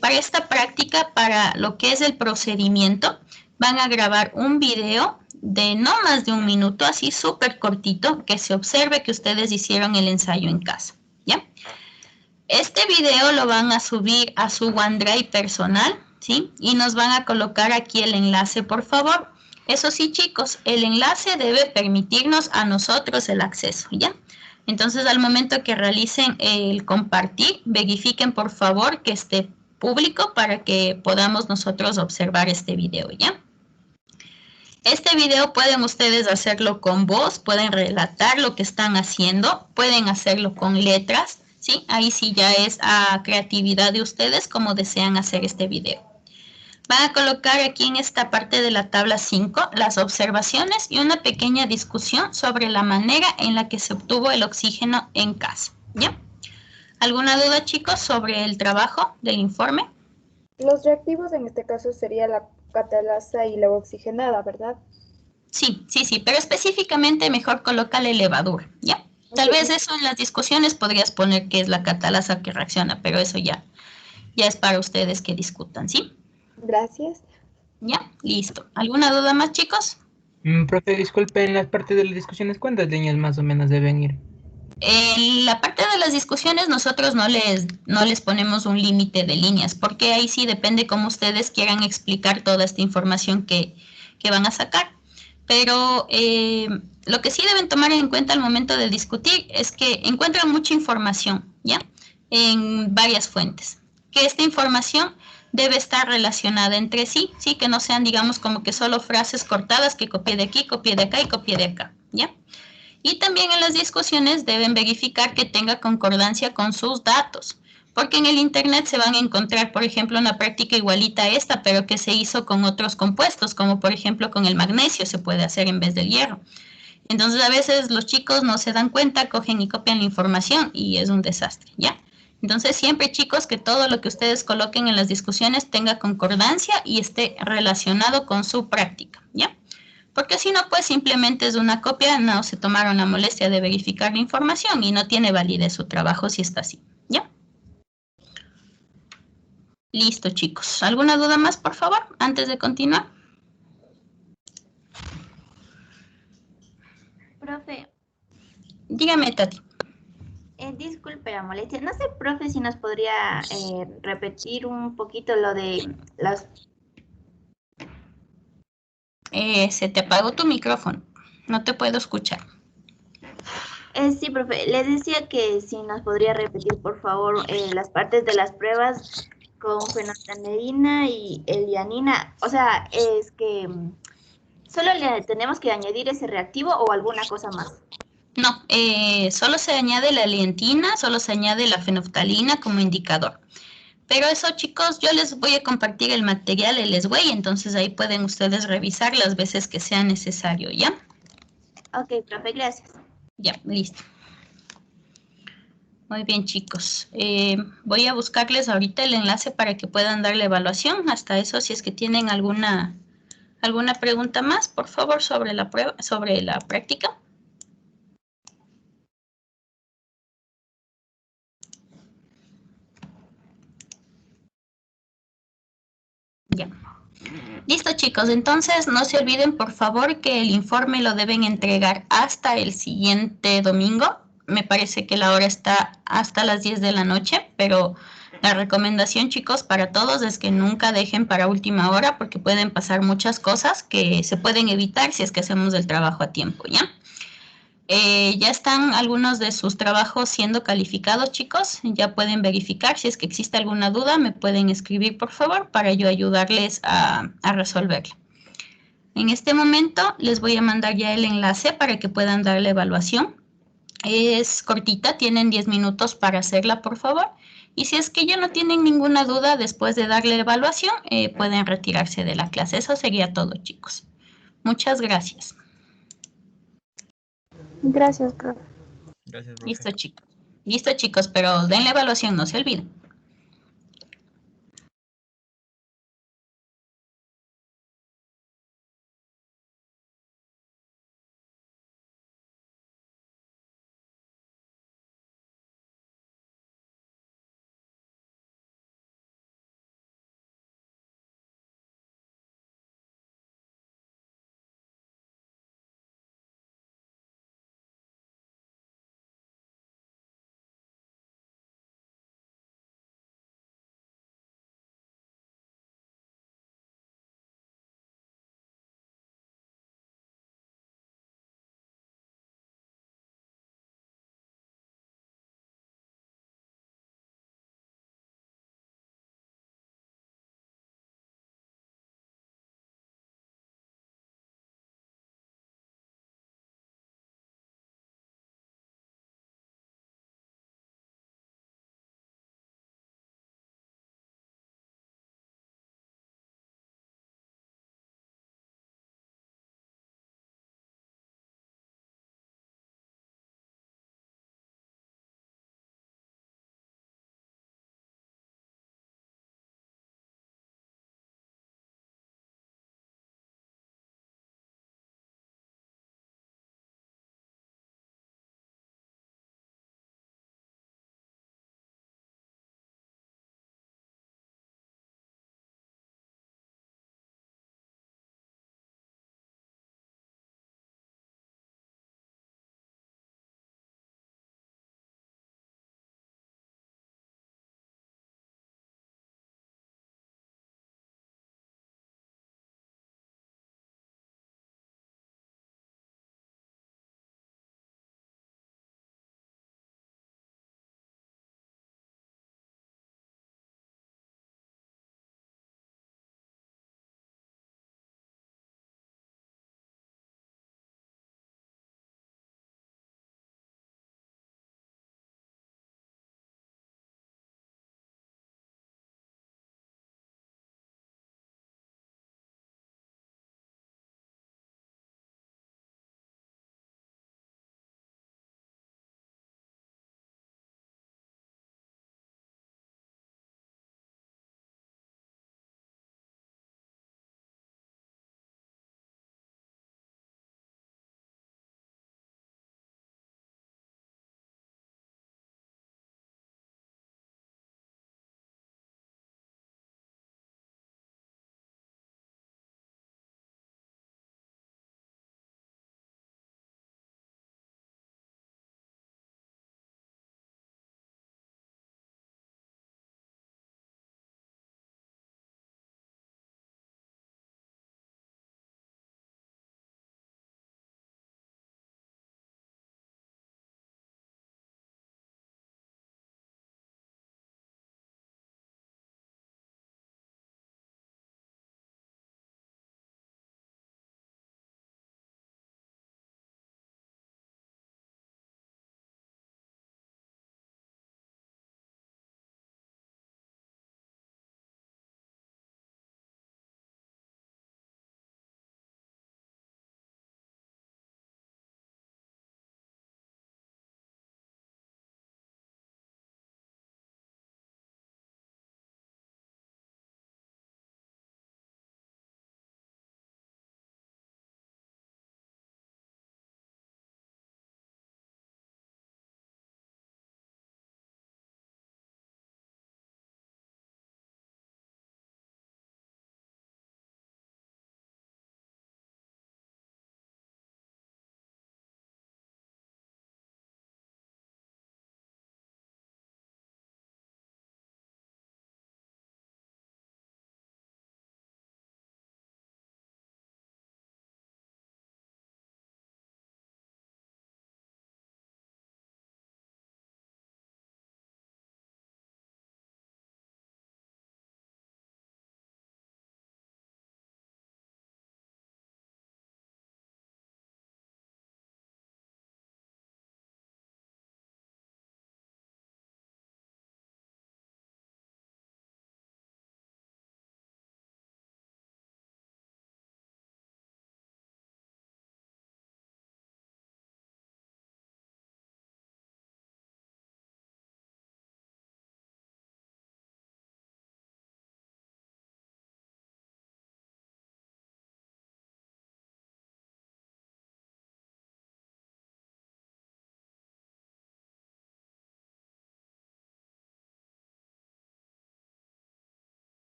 para esta práctica, para lo que es el procedimiento, van a grabar un video de no más de 1 minuto, así súper cortito, que se observe que ustedes hicieron el ensayo en casa, ¿ya? Este video lo van a subir a su OneDrive personal, ¿sí? Y nos van a colocar aquí el enlace, por favor. Eso sí, chicos, el enlace debe permitirnos a nosotros el acceso, ¿ya? Entonces, al momento que realicen el compartir, verifiquen, por favor, que esté público para que podamos nosotros observar este video, ¿ya? Este video pueden ustedes hacerlo con voz, pueden relatar lo que están haciendo, pueden hacerlo con letras, ¿sí? Ahí sí ya es a creatividad de ustedes cómo desean hacer este video. Van a colocar aquí en esta parte de la tabla 5 las observaciones y una pequeña discusión sobre la manera en la que se obtuvo el oxígeno en casa, ¿ya? ¿Alguna duda, chicos, sobre el trabajo del informe? Los reactivos en este caso sería la catalasa y la oxigenada, ¿verdad? Sí, pero específicamente mejor colócale levadura, ¿ya? Tal vez eso en las discusiones podrías poner que es la catalasa que reacciona, pero eso ya es para ustedes que discutan, ¿sí? Gracias. Ya, listo. ¿Alguna duda más, chicos? Profe, disculpe, en la parte de las discusiones, ¿cuántas líneas más o menos deben ir? En la parte de las discusiones nosotros no les ponemos un límite de líneas, porque ahí sí depende cómo ustedes quieran explicar toda esta información que van a sacar. Pero lo que sí deben tomar en cuenta al momento de discutir es que encuentran mucha información, ¿ya? En varias fuentes. Que esta información debe estar relacionada entre sí, ¿sí? Que no sean, digamos, como que solo frases cortadas que copié de aquí, copié de acá y copié de acá, ¿ya? Y también en las discusiones deben verificar que tenga concordancia con sus datos, porque en el internet se van a encontrar, por ejemplo, una práctica igualita a esta, pero que se hizo con otros compuestos, como por ejemplo con el magnesio se puede hacer en vez del hierro. Entonces a veces los chicos no se dan cuenta, cogen y copian la información y es un desastre, ¿ya? Entonces siempre, chicos, que todo lo que ustedes coloquen en las discusiones tenga concordancia y esté relacionado con su práctica, ¿ya? Porque si no, pues simplemente es una copia, no se tomaron la molestia de verificar la información y no tiene validez su trabajo si está así, ¿ya? Listo, chicos. ¿Alguna duda más, por favor, antes de continuar? Profe. Dígame, Tati. Disculpe la molestia. No sé, profe, si nos podría repetir un poquito lo de las... Se te apagó tu micrófono. No te puedo escuchar. Sí, profe. Le decía que si nos podría repetir, por favor, las partes de las pruebas con fenolftaleína y elianina. O sea, es que solo le tenemos que añadir ese reactivo o alguna cosa más. No, solo se añade la eliantina, solo se añade la fenolftaleína como indicador. Pero eso, chicos, yo les voy a compartir el material, el SWAY, entonces ahí pueden ustedes revisar las veces que sea necesario, ¿ya? Ok, profe, gracias. Ya, listo. Muy bien, chicos. Voy a buscarles ahorita el enlace para que puedan darle evaluación. Hasta eso, si es que tienen alguna pregunta más, por favor, sobre la prueba, sobre la práctica. Ya. Listo, chicos. Entonces, no se olviden, por favor, que el informe lo deben entregar hasta el siguiente domingo. Me parece que la hora está hasta las 10 de la noche, pero la recomendación, chicos, para todos es que nunca dejen para última hora porque pueden pasar muchas cosas que se pueden evitar si es que hacemos el trabajo a tiempo, ¿ya? Ya están algunos de sus trabajos siendo calificados, chicos. Ya pueden verificar. Si es que existe alguna duda, me pueden escribir, por favor, para yo ayudarles a resolverla. En este momento les voy a mandar ya el enlace para que puedan dar la evaluación. Es cortita, tienen 10 minutos para hacerla, por favor. Y si es que ya no tienen ninguna duda después de darle la evaluación, pueden retirarse de la clase. Eso sería todo, chicos. Muchas gracias. Gracias, profe. Gracias, profe. Listo, chicos. Listo, chicos, pero den la evaluación, no se olviden.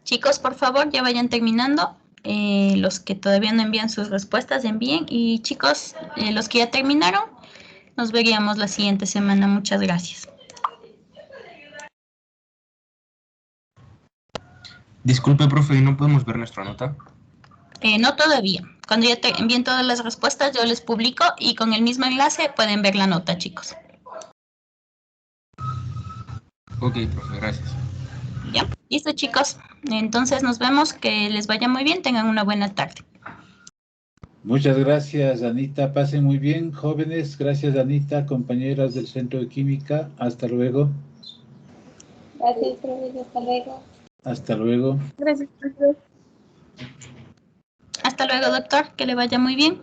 Chicos, por favor, ya vayan terminando. Los que todavía no envían sus respuestas, envíen. Y chicos, los que ya terminaron, nos veríamos la siguiente semana. Muchas gracias. Disculpe, profe, ¿no podemos ver nuestra nota? No todavía. Cuando ya envíen todas las respuestas, yo les publico y con el mismo enlace pueden ver la nota, chicos. Ok, profe, gracias. Ya, listo, chicos. Entonces nos vemos, que les vaya muy bien, tengan una buena tarde. Muchas gracias, Anita. Pasen muy bien, jóvenes. Gracias, Anita, compañeras del Centro de Química. Hasta luego. Gracias, profe. Hasta luego. Hasta luego. Gracias, profe. Hasta luego, doctor, que le vaya muy bien.